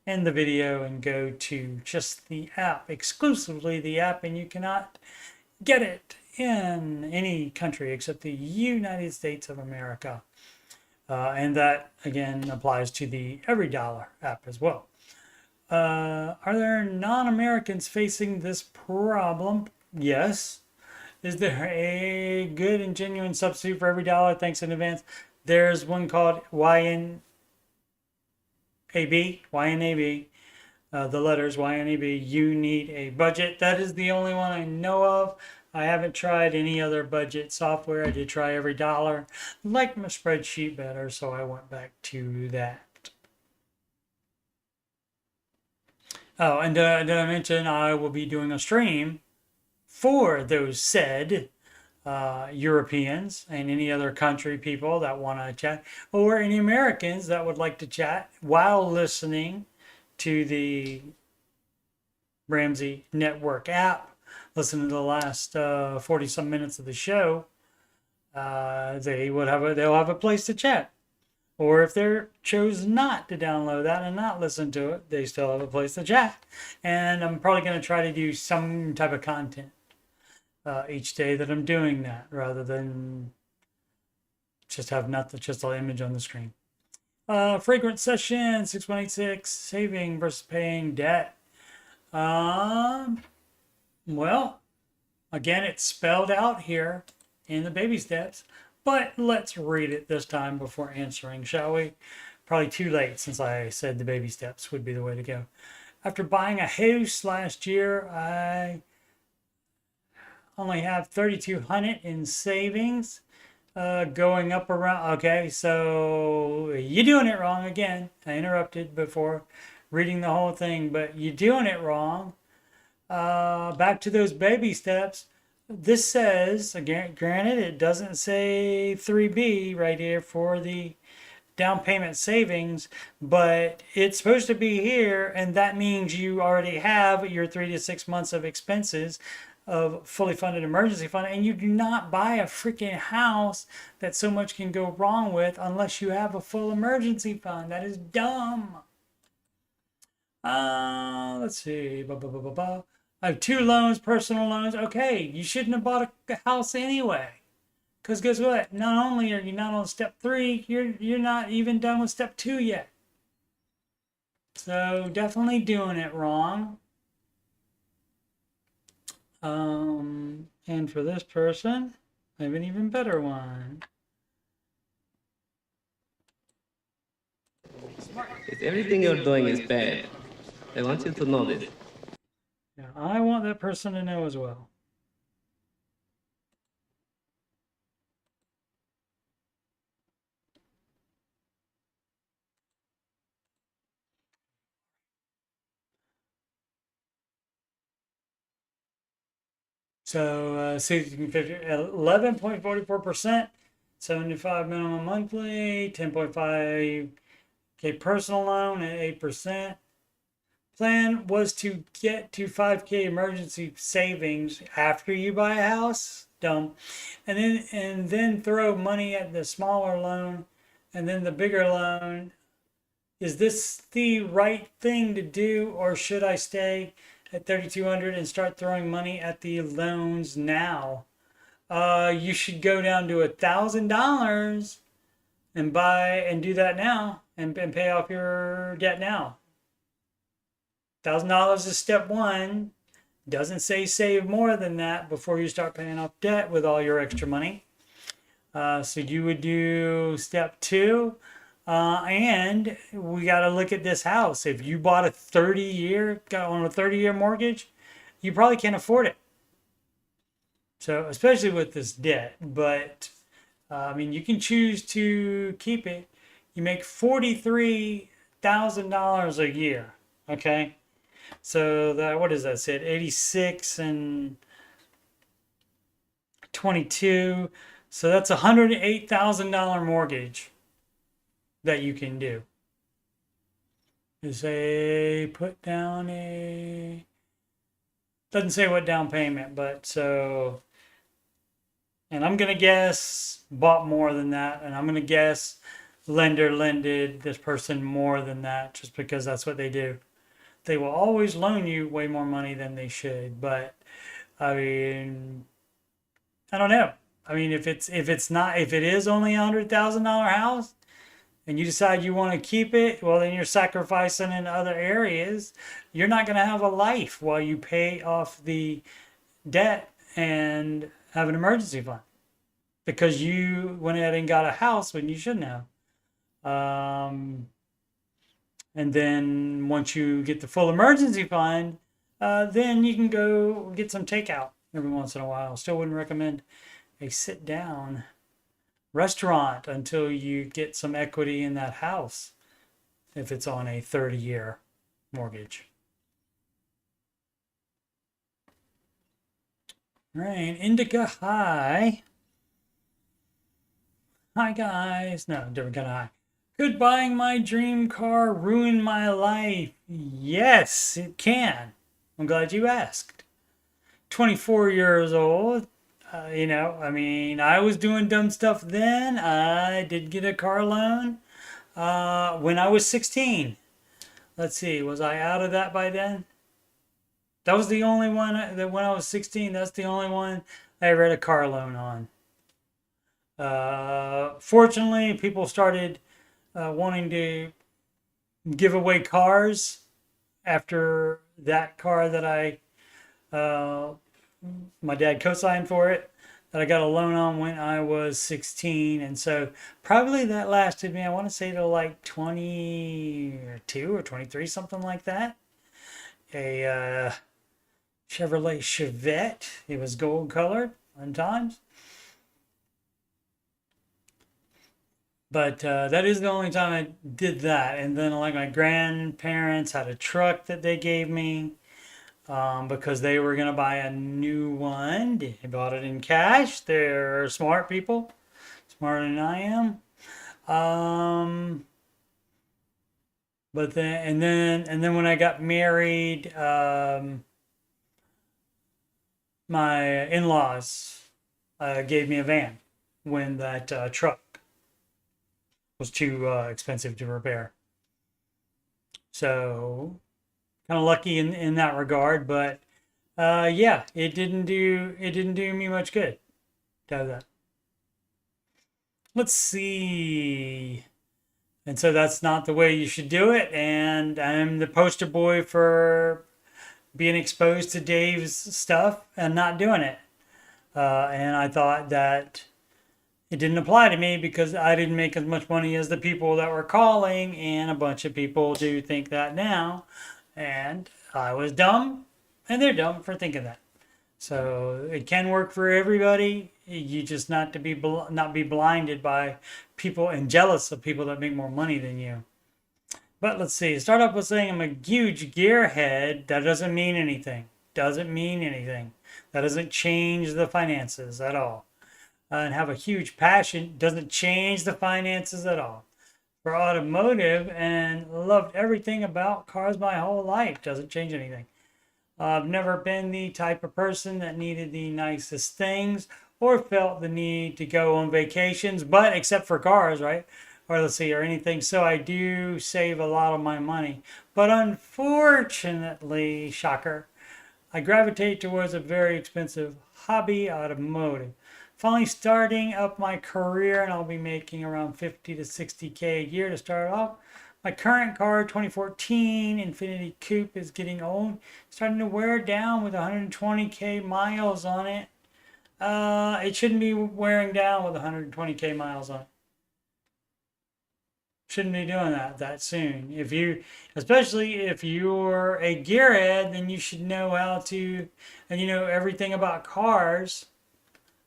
end the video and go to just the app, exclusively the app, and you cannot get it in any country except the United States of America. And that, again, applies to the Every Dollar app as well. Are there non-Americans facing this problem? Yes. Is there a good and genuine substitute for every dollar? Thanks in advance. There's one called YNAB, the letters YNAB. You need a budget. That is the only one I know of. I haven't tried any other budget software. I did try every dollar. Liked my spreadsheet better, so I went back to that. Oh, and did I mention I will be doing a stream for those said Europeans and any other country people that want to chat, or any Americans that would like to chat while listening to the Ramsey Network app, listen to the last 40 some minutes of the show. They'll have a place to chat. Or if they chose not to download that and not listen to it, they still have a place to chat. And I'm probably going to try to do some type of content each day that I'm doing that, rather than just have nothing, just an image on the screen. Fragrant session 6186, saving versus paying debt. Well, again, it's spelled out here in the baby steps, but let's read it this time before answering, shall we? Probably too late since I said the baby steps would be the way to go. After buying a house last year, I only have 3,200 in savings, going up around. Okay, so you're doing it wrong again. I interrupted before reading the whole thing, but you're doing it wrong. Back to those baby steps. This says, again, granted, it doesn't say 3B right here for the down payment savings, but it's supposed to be here, and that means you already have your 3 to 6 months of expenses of fully funded emergency fund, and you do not buy a freaking house that so much can go wrong with unless you have a full emergency fund. That is dumb. Let's see. I have 2 loans, personal loans. Okay, you shouldn't have bought a house anyway. Because guess what? Not only are you not on step 3, you're not even done with step 2 yet. So definitely doing it wrong. And for this person, I have an even better one. If everything you're doing is bad, I want you to know this. Yeah, I want that person to know as well. So 11.44%, 75 minimum monthly, 10.5K personal loan at 8%. Plan was to get to 5K emergency savings after you buy a house. Dumb. And then throw money at the smaller loan and then the bigger loan. Is this the right thing to do, or should I stay at 3,200 and start throwing money at the loans now? You should go down to $1,000 and buy and do that now and pay off your debt now. $1,000 is step 1. Doesn't say save more than that before you start paying off debt with all your extra money. So you would do step 2. And we got to look at this house. If you bought a 30-year mortgage, you probably can't afford it. So especially with this debt, but I mean, you can choose to keep it. You make $43,000 a year. Okay. So that, what does that say? 86 and 22. So that's $108,000 mortgage that you can do. You say put down a, doesn't say what down payment, but so, and I'm gonna guess bought more than that, and I'm gonna guess lender lended this person more than that, just because that's what they do. They will always loan you way more money than they should, but I mean, I don't know. I mean, if it is only $100,000 house, and you decide you want to keep it, well, then you're sacrificing in other areas. You're not going to have a life while you pay off the debt and have an emergency fund because you went ahead and got a house when you shouldn't have. And then once you get the full emergency fund, then you can go get some takeout every once in a while. Still wouldn't recommend a sit down restaurant until you get some equity in that house if it's on a 30-year mortgage. All right, Indica High. Hi guys. No, different kind of high. Could buying my dream car ruin my life? Yes, it can. I'm glad you asked. 24 years old. You know, I mean, I was doing dumb stuff then. I did get a car loan when I was 16. Let's see, was I out of that by then? That was the only one that when I was 16, that's the only one I ever had a car loan on. Fortunately, people started wanting to give away cars after that car that my dad co-signed for it, that I got a loan on when I was 16. And so probably that lasted me, I want to say to like 22 or 23, something like that. A Chevrolet Chevette. It was gold colored sometimes. But that is the only time I did that. And then like my grandparents had a truck that they gave me because they were going to buy a new one. They bought it in cash. They're smart people, smarter than I am. But then when I got married, my in-laws gave me a van when that truck was too expensive to repair. So kind of lucky in that regard, but yeah, it didn't do me much good to have that. Let's see. And so that's not the way you should do it. And I'm the poster boy for being exposed to Dave's stuff and not doing it. And I thought that it didn't apply to me because I didn't make as much money as the people that were calling, and a bunch of people do think that now. And I was dumb, and they're dumb for thinking that. So it can work for everybody. You just not be blinded by people and jealous of people that make more money than you. But let's see. Start off with saying I'm a huge gearhead. That doesn't mean anything. Doesn't mean anything. That doesn't change the finances at all. And have a huge passion doesn't change the finances at all. For automotive, and loved everything about cars my whole life, doesn't change anything. I've never been the type of person that needed the nicest things or felt the need to go on vacations, but except for cars, right? Or let's see, or anything. So I do save a lot of my money. But unfortunately, shocker, I gravitate towards a very expensive hobby, automotive. Finally starting up my career, and I'll be making around 50 to 60K a year to start off. My current car, 2014 Infiniti Coupe, is getting old, starting to wear down with 120K miles on it. It shouldn't be wearing down with 120K miles on it. Shouldn't be doing that soon. Especially if you're a gearhead, then you should know how to, and you know everything about cars.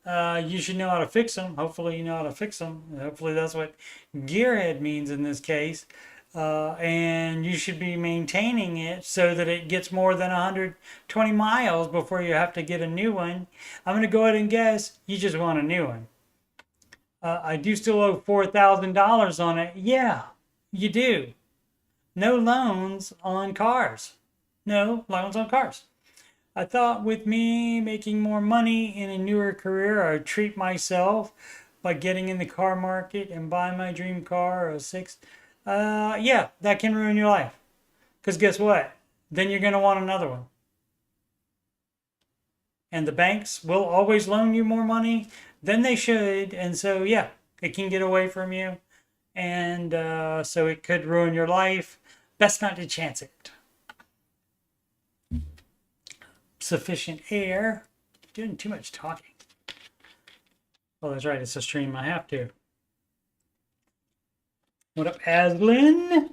You should know how to fix them. Hopefully you know how to fix them. Hopefully that's what gearhead means in this case. And you should be maintaining it so that it gets more than 120 miles before you have to get a new one. I'm going to go ahead and guess you just want a new one. I do still owe $4,000 on it. Yeah, you do. No loans on cars. No loans on cars. I thought with me making more money in a newer career, I'd treat myself by getting in the car market and buying my dream car or six. Yeah, that can ruin your life. Because guess what? Then you're going to want another one. And the banks will always loan you more money than they should. And so, yeah, it can get away from you. And so it could ruin your life. Best not to chance it. Sufficient air. Doing too much talking. Oh, that's right. It's a stream. I have to. What up, Aslin?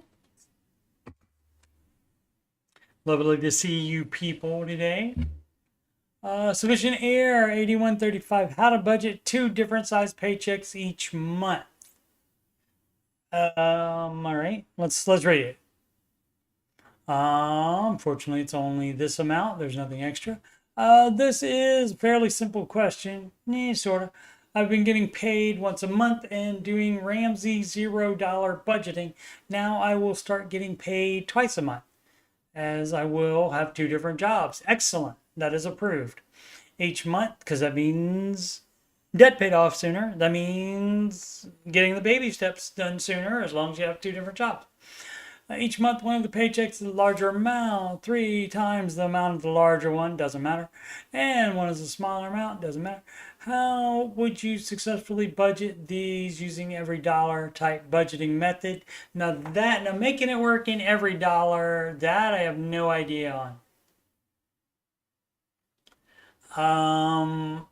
Lovely to see you people today. Sufficient Air 8135. How to budget 2 different size paychecks each month. All right. Let's read it. Unfortunately, it's only this amount. There's nothing extra. This is a fairly simple question. Sort of. I've been getting paid once a month and doing Ramsey $0 budgeting. Now I will start getting paid twice a month, as I will have 2 different jobs. Excellent. That is approved. Each month, because that means debt paid off sooner. That means getting the baby steps done sooner, as long as you have 2 different jobs. Each month, one of the paychecks is a larger amount, 3 times the amount of the larger one, doesn't matter. And one is a smaller amount, doesn't matter. How would you successfully budget these using every dollar type budgeting method? Now making it work in every dollar, that I have no idea on.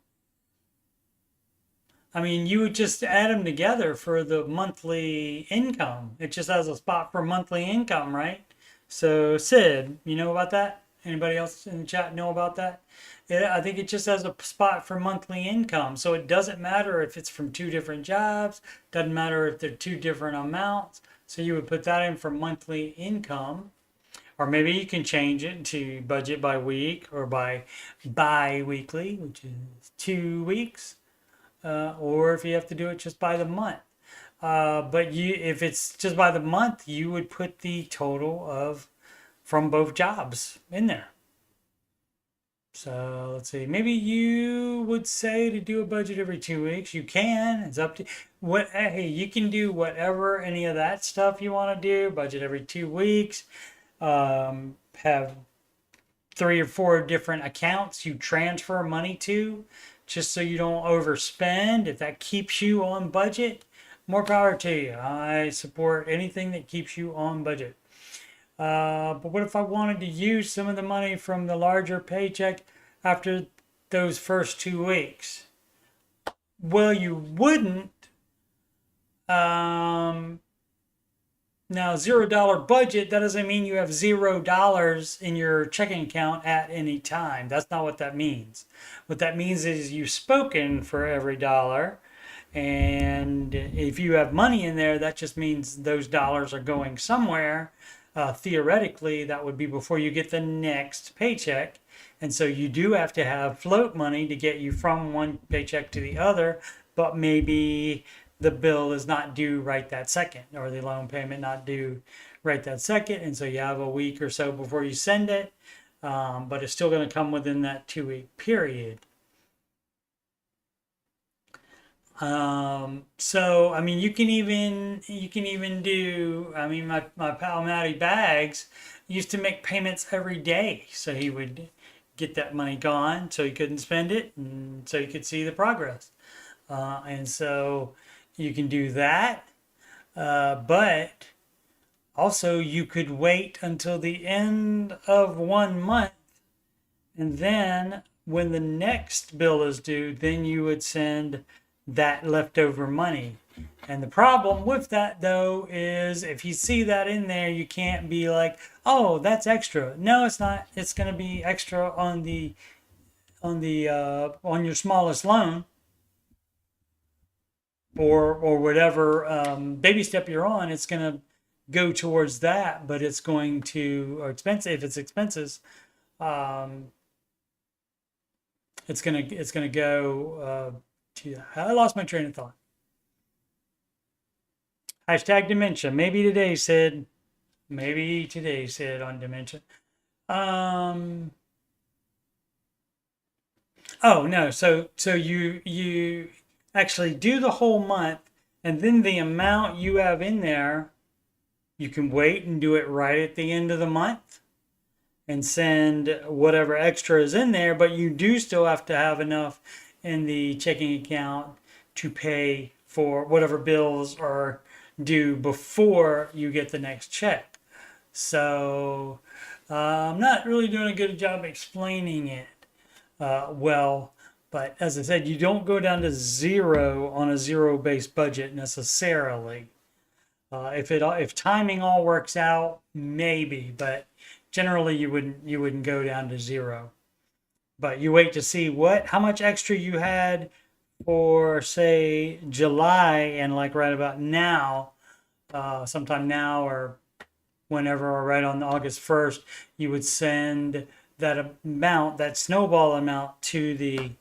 I mean, you would just add them together for the monthly income. It just has a spot for monthly income, right? So, Sid, you know about that? Anybody else in the chat know about that? I think it just has a spot for monthly income. So it doesn't matter if it's from 2 different jobs. Doesn't matter if they're 2 different amounts. So you would put that in for monthly income. Or maybe you can change it to budget by week or by bi-weekly, which is 2 weeks. Or if you have to do it just by the month. But if it's just by the month, you would put the total of from both jobs in there. So let's see. Maybe you would say to do a budget every 2 weeks. You can. It's up to what. Hey, you can do whatever any of that stuff you want to do. Budget every 2 weeks. Have 3 or 4 different accounts you transfer money to, just so you don't overspend. If that keeps you on budget, more power to you. I support anything that keeps you on budget. But what if I wanted to use some of the money from the larger paycheck after those first 2 weeks? Well, you wouldn't. Now, $0 budget, that doesn't mean you have $0 in your checking account at any time. That's not what that means. What that means is you've spoken for every dollar. And if you have money in there, that just means those dollars are going somewhere. Theoretically, that would be before you get the next paycheck. And so you do have to have float money to get you from one paycheck to the other. But maybe the bill is not due right that second, or the loan payment not due right that second. And so you have a week or so before you send it. But it's still going to come within that 2-week period. So, I mean, you can even do, I mean, my pal Matty Bags used to make payments every day. So he would get that money gone so he couldn't spend it, and so you could see the progress. And so you can do that. But also you could wait until the end of 1 month, and then when the next bill is due, then you would send that leftover money. And the problem with that, though, is if you see that in there, you can't be like, oh, that's extra. No, it's not. It's going to be extra on your smallest loan, or whatever baby step you're on. It's going to go towards that, but it's going to, or expensive, if it's expenses, it's gonna go I lost my train of thought. Hashtag dementia. Maybe today, Sid. Maybe today, Sid, on dementia. Oh no. So you actually do the whole month, and then the amount you have in there, you can wait and do it right at the end of the month and send whatever extra is in there, but you do still have to have enough in the checking account to pay for whatever bills are due before you get the next check. So I'm not really doing a good job explaining it well, But as I said, you don't go down to zero on a zero-based budget necessarily. If timing all works out, maybe, but generally you wouldn't go down to zero. But you wait to see how much extra you had for, say, July, and like right about now, sometime now or whenever, or right on August 1st, you would send that amount, that snowball amount, to the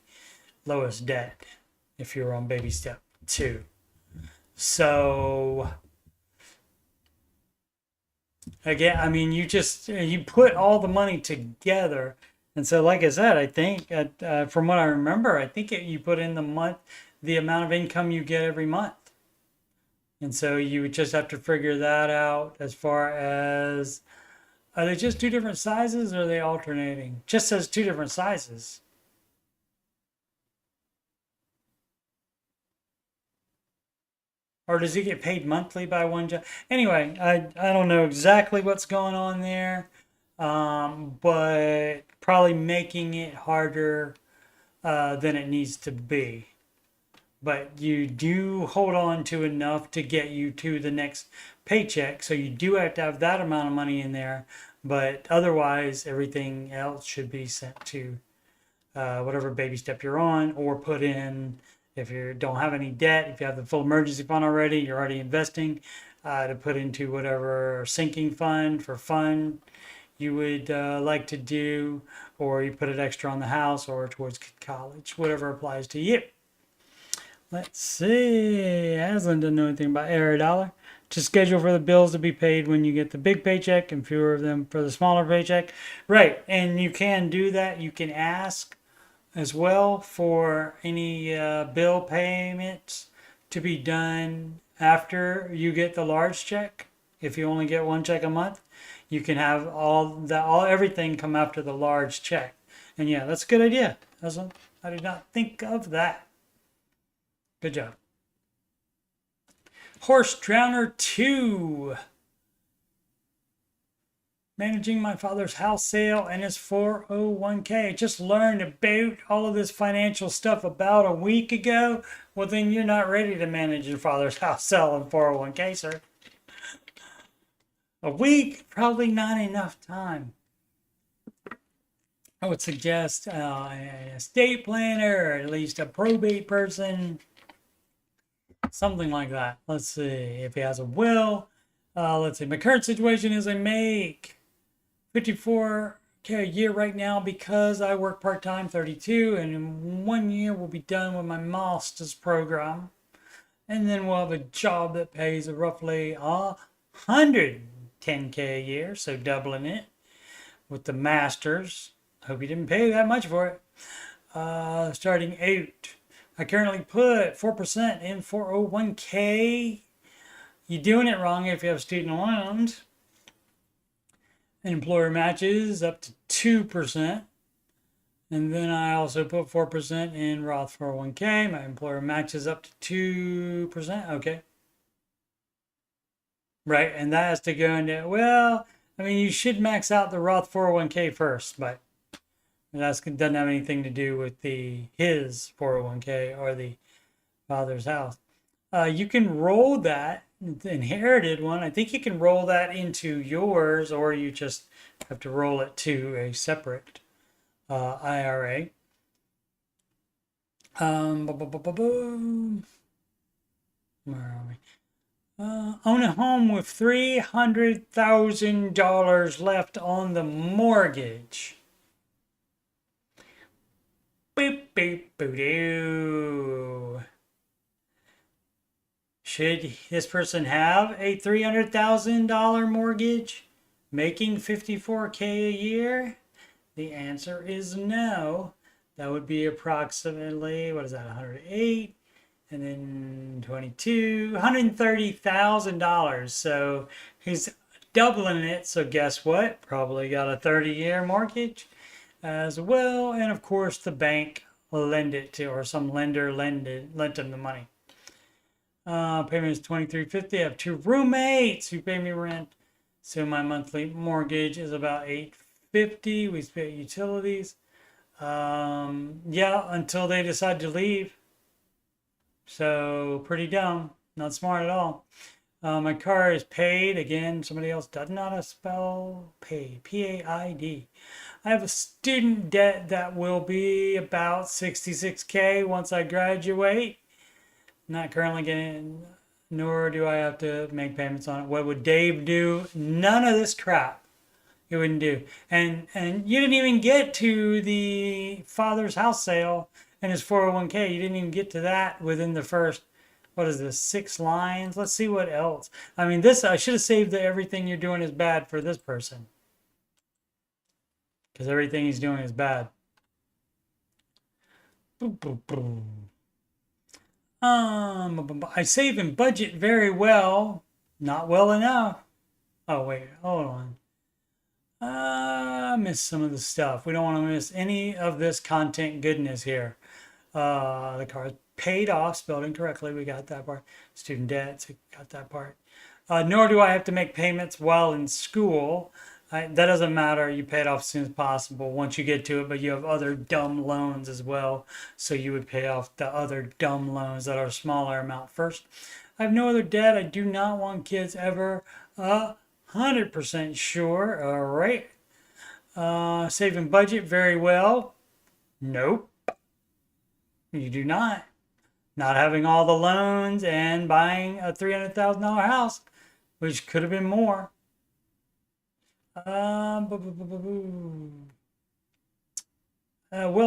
lowest debt if you're on baby step 2. So again, I mean, you put all the money together. And so, like I said, I think from what I remember, I think you put in the amount of income you get every month. And so you would just have to figure that out. As far as, are they just 2 different sizes, or are they alternating? Just says 2 different sizes. Or does he get paid monthly by one job? Anyway, I don't know exactly what's going on there, but probably making it harder than it needs to be. But you do hold on to enough to get you to the next paycheck, so you do have to have that amount of money in there. But otherwise, everything else should be sent to whatever baby step you're on, or put in. If you don't have any debt, if you have the full emergency fund already, you're already investing, to put into whatever sinking fund for fun you would like to do, or you put it extra on the house or towards college, whatever applies to you. Let's see. Aslan doesn't know anything about $1. To schedule for the bills to be paid when you get the big paycheck and fewer of them for the smaller paycheck. Right, and you can do that. You can ask as well for any bill payments to be done after you get the large check. If you only get 1 check a month, you can have everything come after the large check. And yeah, that's a good idea. I did not think of that. Good job. Horse Drowner 2. Managing my father's house sale and his 401k. Just learned about all of this financial stuff about a week ago. Well, then you're not ready to manage your father's house sale and 401k, sir. A week, probably not enough time. I would suggest an estate planner, or at least a probate person. Something like that. Let's see if he has a will. Let's see. My current situation is I make $54K a year right now because I work part-time, 32, and in 1 year we'll be done with my master's program. And then we'll have a job that pays roughly $110K a year, so doubling it with the master's. Hope you didn't pay that much for it. Starting out, I currently put 4% in 401k. You're doing it wrong if you have student loans. And employer matches up to 2%. And then I also put 4% in Roth 401k. My employer matches up to 2%. Okay. Right. And that has to go into, well, I mean, you should max out the Roth 401k first, but that doesn't have anything to do with his 401k or the father's house. You can roll that, the inherited one. I think you can roll that into yours, or you just have to roll it to a separate IRA. Where are we? Own a home with $300,000 left on the mortgage. Boop, boop, boo, doo. Should this person have a $300,000 mortgage making $54K a year? The answer is no. That would be approximately, what is that, 108? And then 22, $130,000. So he's doubling it. So guess what? Probably got a 30-year mortgage as well. And of course, the bank will lend it to, or some lender lent him the money. Payment is $2,350. I have 2 roommates who pay me rent. So my monthly mortgage is about $850. We pay utilities. Yeah, until they decide to leave. So pretty dumb, not smart at all. My car is paid. Again, somebody else doesn't know how to spell paid. P-A-I-D. I have a student debt that will be about 66K once I graduate. Not currently getting, nor do I have to make payments on it. What would Dave do? None of this crap. He wouldn't do. And you didn't even get to the father's house sale and his 401k. You didn't even get to that within the first, what is this, 6 lines? Let's see what else. I mean, this, I should have saved the everything you're doing is bad for this person. Because everything he's doing is bad. Boom, boom, boom. I save and budget very well. Not well enough. Oh, wait, hold on. I missed some of the stuff. We don't want to miss any of this content goodness here. The car is paid off, spelled incorrectly. We got that part. Student debt, so got that part. Nor do I have to make payments while in school. That doesn't matter. You pay it off as soon as possible once you get to it, but you have other dumb loans as well. So you would pay off the other dumb loans that are a smaller amount first. I have no other debt. I do not want kids ever. 100% sure. All right. Saving budget very well. Nope. You do not. Not having all the loans and buying a $300,000 house, which could have been more. Well,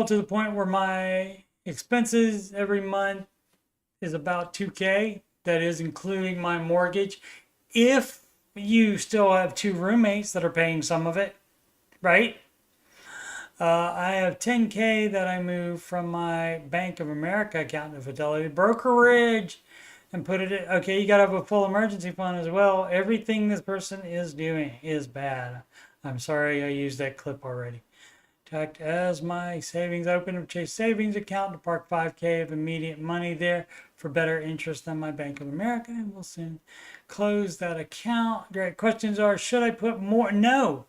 to the point where my expenses every month is about 2K. That is including my mortgage. If you still have 2 roommates that are paying some of it, right? I have 10K that I moved from my Bank of America account to Fidelity Brokerage and put it in. Okay, you got to have a full emergency fund as well. Everything this person is doing is bad. I'm sorry I used that clip already. Tagged as my savings open of Chase savings account to park 5K of immediate money there for better interest than my Bank of America, and we'll soon close that account. Great questions are, should I put more? No.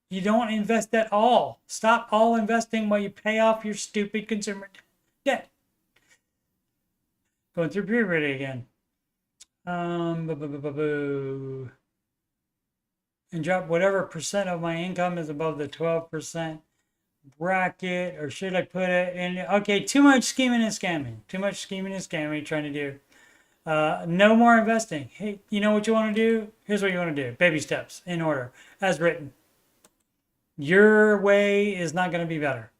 You don't invest at all. Stop all investing while you pay off your stupid consumer debt. Going through puberty again. And drop whatever percent of my income is above the 12% bracket, or should I put it in? Okay, too much scheming and scamming. Too much scheming and scamming trying to do. No more investing. Hey, you know what you want to do? Here's what you want to do. Baby steps in order, as written. Your way is not going to be better.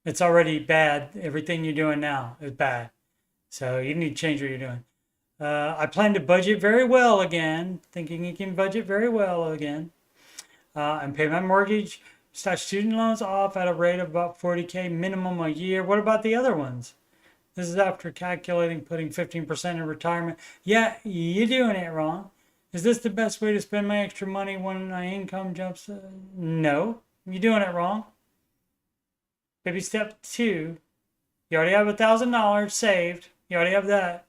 It's already bad. Everything you're doing now is bad. So you need to change what you're doing. I plan to budget very well again, thinking you can budget very well again, and pay my mortgage, start student loans off at a rate of about 40K minimum a year. What about the other ones? This is after calculating putting 15% in retirement. Yeah, you're doing it wrong. Is this the best way to spend my extra money when my income jumps? No, you're doing it wrong. Baby step 2, you already have $1,000 saved. You already have that.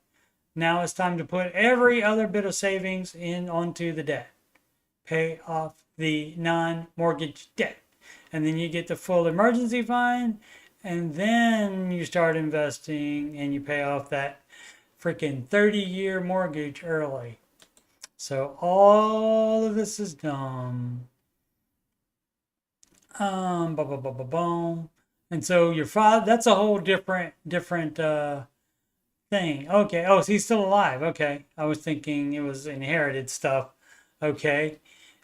Now it's time to put every other bit of savings in onto the debt. Pay off the non-mortgage debt. And then you get the full emergency fund. And then you start investing and you pay off that freaking 30-year mortgage early. So all of this is dumb. And so your father, that's a whole different thing. Okay. Oh, so he's still alive. Okay. I was thinking it was inherited stuff. Okay.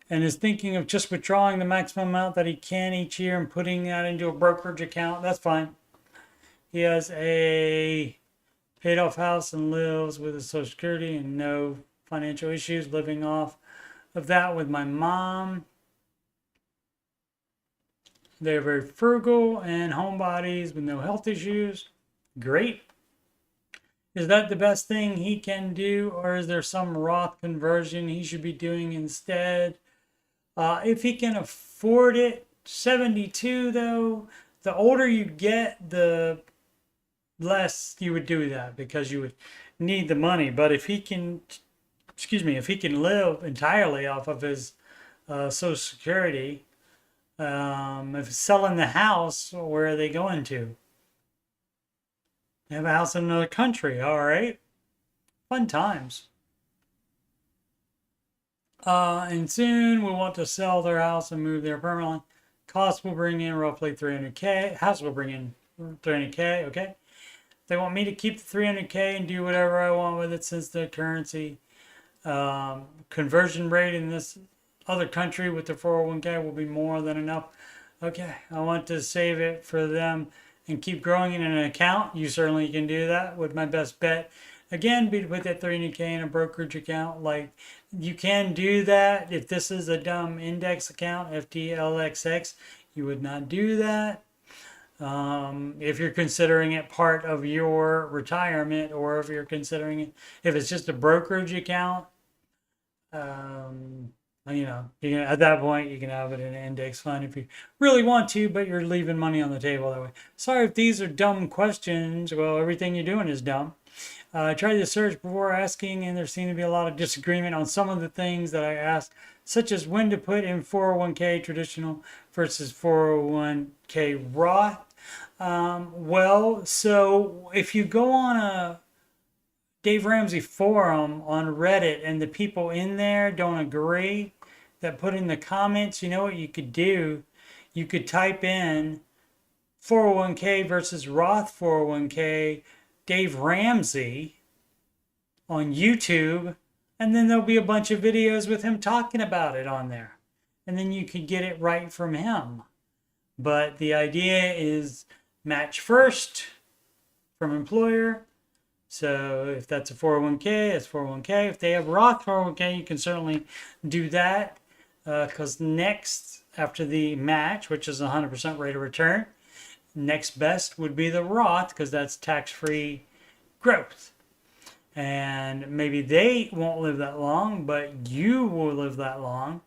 And is thinking of just withdrawing the maximum amount that he can each year and putting that into a brokerage account. That's fine. He has a paid off house and lives with his Social Security and no financial issues, living off of that with my mom. They're very frugal and homebodies with no health issues. Great. Is that the best thing he can do, or is there some Roth conversion he should be doing instead? If he can afford it, 72 though, the older you get, the less you would do that because you would need the money. But if he can, if he can live entirely off of his Social Security, If it's selling the house, where are they going to? They have a house in another country. All right. Fun times. And soon we'll want to sell their house and move there permanently. Cost will bring in roughly 300K. House will bring in 300K. Okay. They want me to keep the 300K and do whatever I want with it, since the currency conversion rate in this other country with the 401K will be more than enough. Okay, I want to save it for them and keep growing in an account. You certainly can do that. With my best bet, again, be to put that 300K in a brokerage account. Like, you can do that. If this is a dumb index account, FTLXX, you would not do that. If you're considering it part of your retirement, or if you're considering it, if it's just a brokerage account, you know, you can, at that point, you can have it in an index fund if you really want to, but you're leaving money on the table that way. Sorry if these are dumb questions. Well, everything you're doing is dumb. I tried to search before asking, and there seemed to be a lot of disagreement on some of the things that I asked, such as when to put in 401k traditional versus 401k Roth. Well, so if you go on a Dave Ramsey forum on Reddit and the people in there don't agree, that put in the comments, you know what you could do? You could type in 401k versus Roth 401k Dave Ramsey on YouTube, and then there'll be a bunch of videos with him talking about it on there. And then you could get it right from him. But the idea is match first from employer. So if that's a 401k, it's 401k. If they have Roth 401k, you can certainly do that. Because next, after the match, which is 100% rate of return, next best would be the Roth, because that's tax-free growth. And maybe they won't live that long, but you will live that long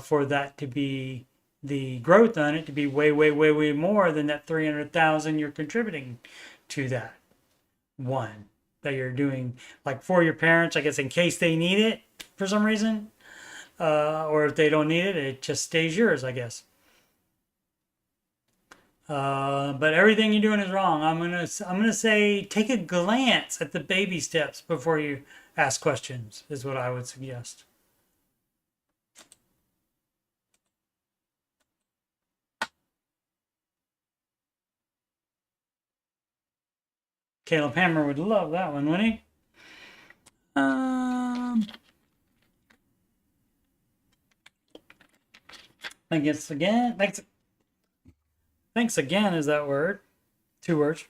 for that to be the growth on it to be way, way, way, way more than that 300,000 you're contributing to that one that you're doing, like for your parents, I guess, in case they need it for some reason, or if they don't need it, it just stays yours, I guess. But everything you're doing is wrong. I'm gonna say take a glance at the baby steps before you ask questions, is what I would suggest. Caleb Hammer would love that one, wouldn't he? Thanks again. Thanks again is that word. 2 words.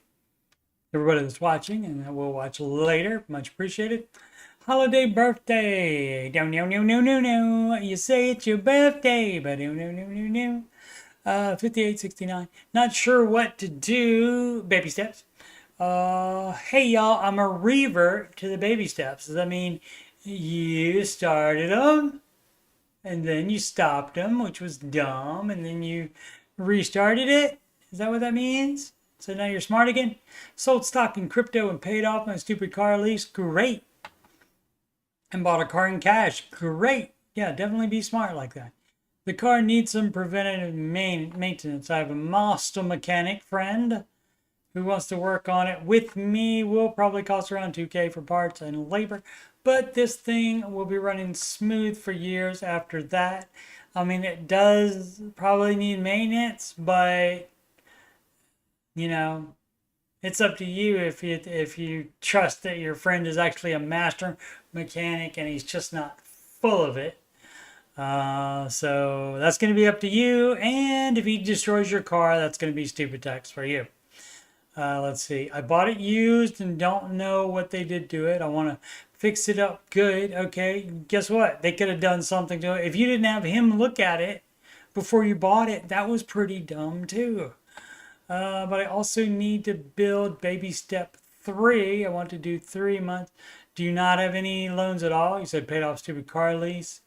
Everybody that's watching and that will watch later, much appreciated. Holiday birthday. No. You say it's your birthday, but no. 5869. Not sure what to do. Baby steps. Hey y'all, I'm a revert to the baby steps. Does that mean you started them and then you stopped them, which was dumb, and then you restarted it? Is that what that means? So now you're smart again? Sold stock in crypto and paid off my stupid car lease? Great. And bought a car in cash? Great. Yeah, definitely be smart like that. The car needs some preventative maintenance. I have a master mechanic friend who wants to work on it with me. Will probably cost around 2K for parts and labor, but this thing will be running smooth for years after that. I mean, it does probably need maintenance, but you know, it's up to you if you trust that your friend is actually a master mechanic and he's just not full of it. So that's going to be up to you. And if he destroys your car, that's going to be stupid tax for you. Let's see. I bought it used and don't know what they did to it. I want to fix it up good. Okay. Guess what? They could have done something to it. If you didn't have him look at it before you bought it, that was pretty dumb too. But I also need to build baby step 3. I want to do 3 months. Do you not have any loans at all? You said paid off stupid car lease.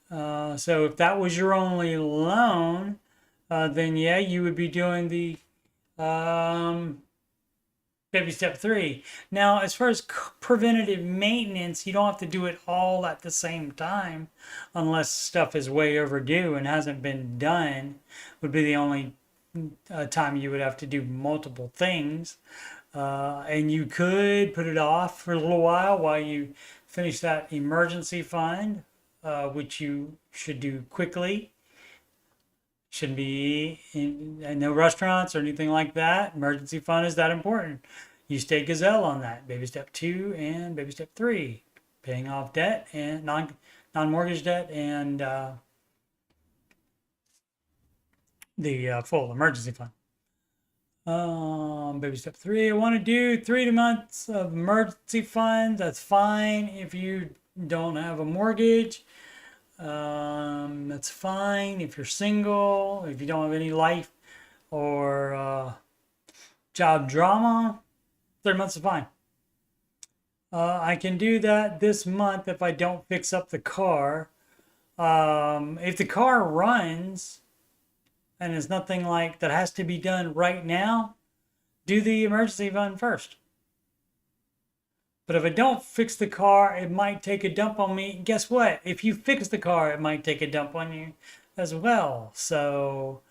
So if that was your only loan, then yeah, you would be doing the Baby step 3. Now, as far as preventative maintenance, you don't have to do it all at the same time unless stuff is way overdue and hasn't been done, would be the only time you would have to do multiple things. And you could put it off for a little while you finish that emergency fund, which you should do quickly. Shouldn't be in no restaurants or anything like that. Emergency fund is that important. You stay gazelle on that. Baby step 2 and baby step 3. Paying off debt and non-mortgage debt and the full emergency fund. Baby step 3, I want to do 3 months of emergency fund. That's fine if you don't have a mortgage. That's fine if you're single, if you don't have any life or job drama. 3 months is fine. I can do that this month if I don't fix up the car. If the car runs and it's nothing like that has to be done right now, do the emergency fund first. But if I don't fix the car, it might take a dump on me. Guess what? If you fix the car, it might take a dump on you as well. So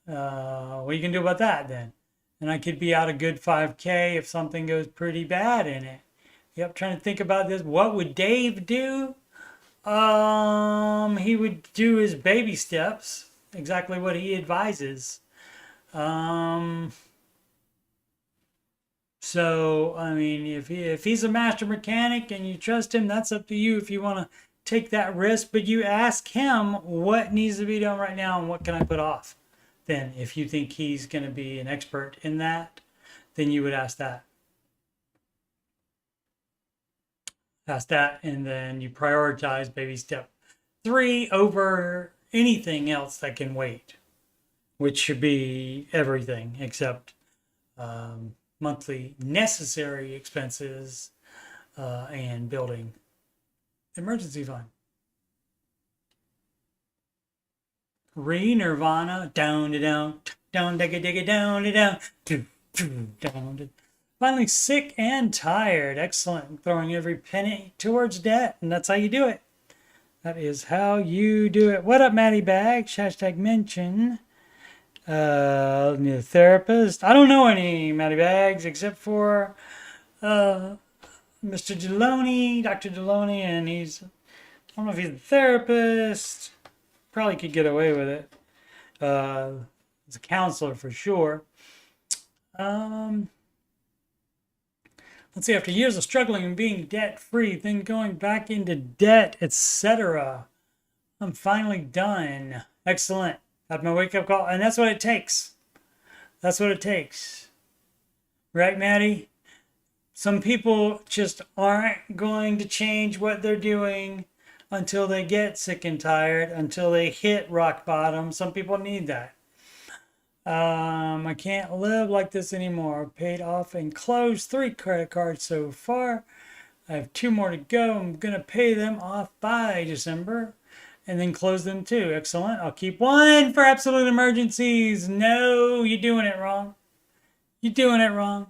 what are you going to do about that then? And I could be out a good 5K if something goes pretty bad in it. Yep, trying to think about this. What would Dave do? He would do his baby steps. Exactly what he advises. So, I mean, if he's a master mechanic and you trust him, that's up to you if you want to take that risk. But you ask him what needs to be done right now and what can I put off. Then, if you think he's going to be an expert in that, then you would ask that. Ask that, and then you prioritize baby step 3 over anything else that can wait, which should be everything except monthly necessary expenses and building emergency fund. Nirvana, down to down, down, digga, digga, down to down, down to. Finally, sick and tired. Excellent. Throwing every penny towards debt, and that's how you do it. That is how you do it. What up, Matty Bags? Hashtag mention. New therapist. I don't know any Matty Bags except for Mr. Deloney, Dr. Deloney, and I don't know if he's a therapist. Probably could get away with it. He's a counselor for sure. Let's see, after years of struggling and being debt-free, then going back into debt, etc., I'm finally done. Excellent. Had my wake-up call, and that's what it takes. That's what it takes. Right, Maddie? Some people just aren't going to change what they're doing until they get sick and tired, until they hit rock bottom. Some people need that. I can't live like this anymore. Paid off and closed 3 credit cards so far. I have 2 more to go. I'm going to pay them off by December and then close them too. Excellent. I'll keep 1 for absolute emergencies. No, you're doing it wrong. You're doing it wrong.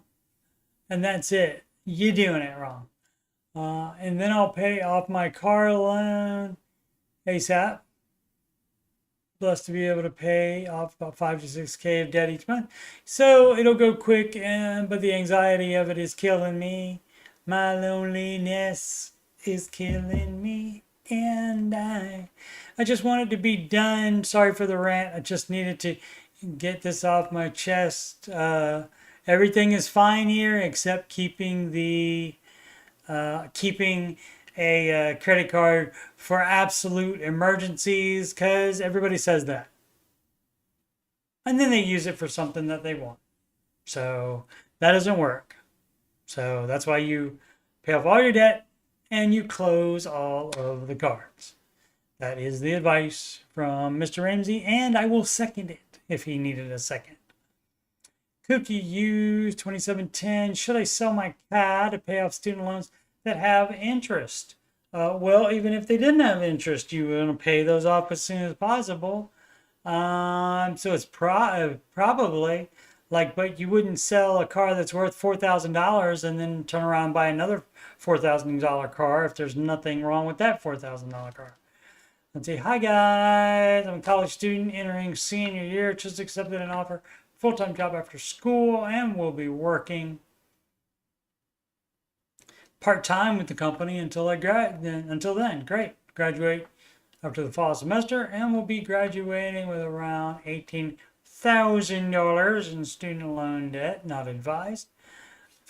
And that's it. You're doing it wrong. And then I'll pay off my car loan ASAP. Blessed to be able to pay off about 5 to 6K of debt each month. So it'll go quick, but the anxiety of it is killing me. My loneliness is killing me. And I just want it to be done. Sorry for the rant. I just needed to get this off my chest. Everything is fine here except keeping a credit card for absolute emergencies, because everybody says that. And then they use it for something that they want. So that doesn't work. So that's why you pay off all your debt and you close all of the cards. That is the advice from Mr. Ramsey, and I will second it if he needed a second. Cookie Used 2710. Should I sell my car to pay off student loans that have interest? Well, even if they didn't have interest, you want to pay those off as soon as possible. So it's probably Like, but you wouldn't sell a car that's worth $4,000 and then turn around and buy another $4,000 car if there's nothing wrong with that $4,000 car. Let's see. Hi guys, I'm a college student entering senior year. Just accepted an offer, full-time job after school, and will be working part-time with the company until then. Great. Graduate after the fall semester, and will be graduating with around $18,000 in student loan debt. Not advised.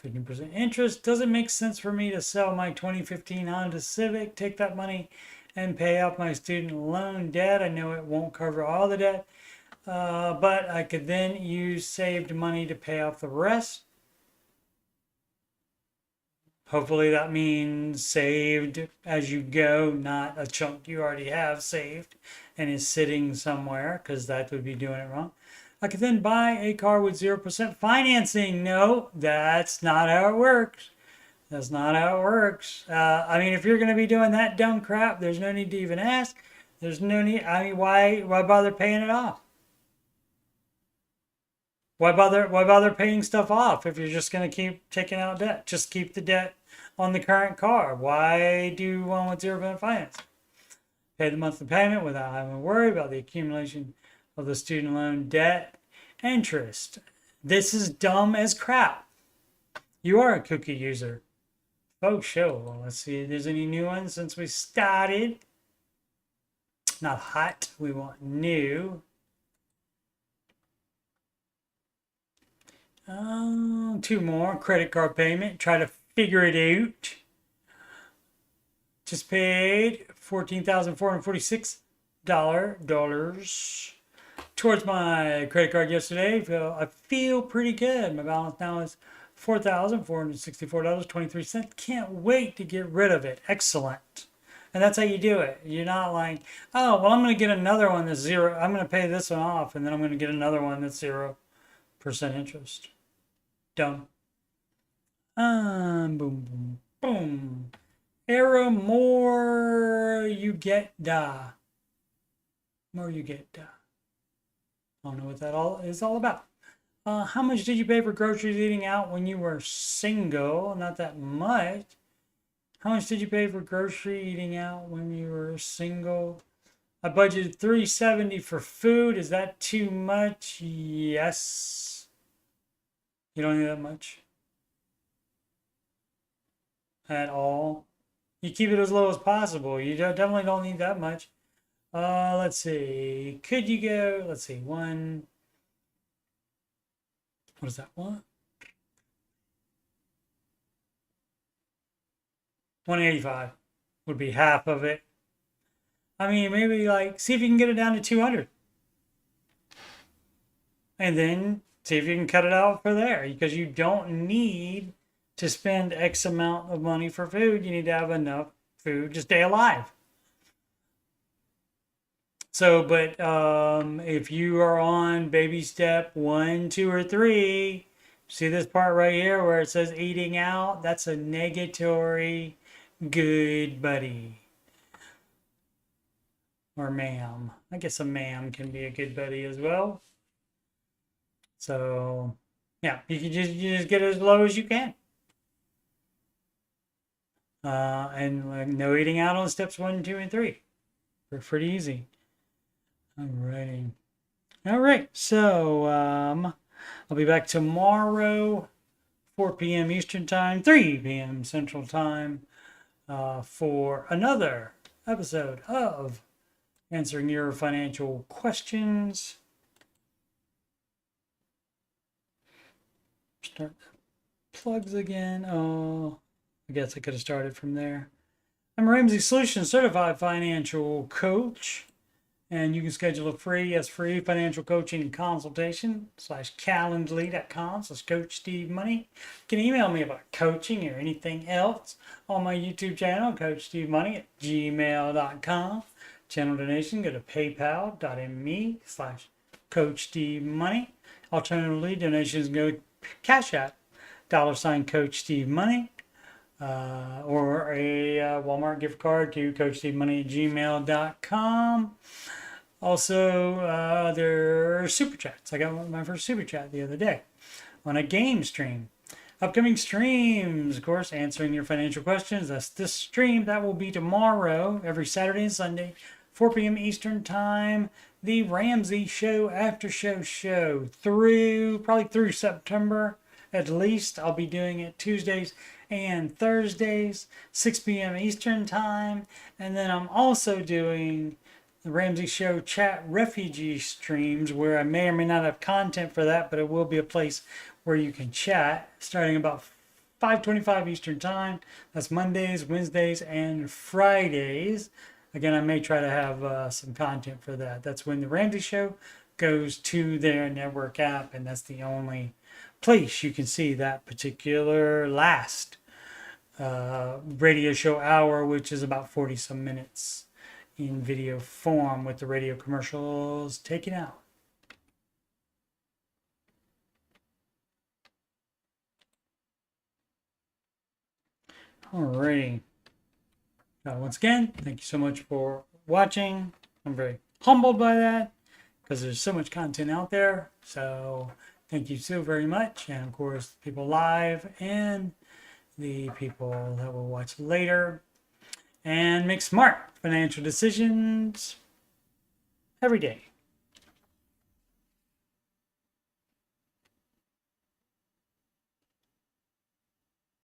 15% interest. Doesn't make sense for me to sell my 2015 Honda Civic, take that money and pay off my student loan debt. I know it won't cover all the debt, but I could then use saved money to pay off the rest. Hopefully that means saved as you go, not a chunk you already have saved and is sitting somewhere, because that would be doing it wrong. I could then buy a car with 0% financing. No, that's not how it works. That's not how it works. I mean, if you're going to be doing that dumb crap, there's no need to even ask. There's no need. I mean, why bother paying it off? Why bother paying stuff off if you're just going to keep taking out debt? Just keep the debt on the current car. Why do one with 0% finance? Pay the monthly payment without having to worry about the accumulation of the student loan debt interest. This is dumb as crap. You are a cookie user. Oh, sure. Well, let's see if there's any new ones since we started. Not hot. We want new. Two more. Credit card payment. Try to figure it out. Just paid $14,446 towards my credit card yesterday. I feel pretty good. My balance now is $4,464.23. Can't wait to get rid of it. Excellent. And that's how you do it. You're not like, oh, well, I'm going to get another one that's zero. I'm going to pay this one off, and then I'm going to get another one that's 0% interest. Done. Boom, boom, boom. Error, more you get, da. More you get, da. I don't know what that all is all about. How much did you pay for groceries eating out when you were single? Not that much. How much did you pay for grocery eating out when you were single? I budgeted $370 for food. Is that too much? Yes. You don't need that much at all. You keep it as low as possible. You definitely don't need that much. Let's see. Could you go? Let's see. What is that one? 185 would be half of it. I mean, maybe like see if you can get it down to 200, and then see if you can cut it out for there, because you don't need to spend X amount of money for food. You need to have enough food to stay alive. So, but if you are on baby step 1, 2, or 3, see this part right here where it says eating out? That's a negatory good buddy. Or ma'am. I guess a ma'am can be a good buddy as well. So, yeah, you just get as low as you can. And no eating out on steps 1, 2, and 3. They're pretty easy. Alrighty. Alright, so I'll be back tomorrow, 4 p.m. Eastern Time, 3 p.m. Central Time, for another episode of Answering Your Financial Questions. Start the plugs again. Oh, I guess I could have started from there. I'm a Ramsey Solutions Certified Financial Coach. And you can schedule a free financial coaching and consultation /calendly.com/coachstevemoney. You can email me about coaching or anything else on my YouTube channel, coachstevemoney@gmail.com. Channel donation, go to paypal.me/coachstevemoney. Alternatively, donations go Cash App, $CoachSteveMoney. Or a Walmart gift card to coachstevemoney@gmail.com. Also, there's super chats. I got my first super chat the other day on a game stream. Upcoming streams, of course, answering your financial questions. That's this stream. That will be tomorrow, every Saturday and Sunday, 4 p.m. Eastern Time. The Ramsey Show After Show probably through September at least. I'll be doing it Tuesdays and Thursdays, 6 p.m. Eastern Time. And then I'm also doing the Ramsey Show Chat Refugee streams, where I may or may not have content for that, but it will be a place where you can chat starting about 5:25 Eastern Time. That's Mondays, Wednesdays, and Fridays. Again, I may try to have some content for that. That's when the Ramsey Show goes to their network app, and that's the only place you can see that particular last radio show hour, which is about 40 some minutes in video form with the radio commercials taken out. Alrighty. Once again, thank you so much for watching. I'm very humbled by that because there's so much content out there. So thank you so very much. And of course, people live and the people that will watch later. And make smart financial decisions every day.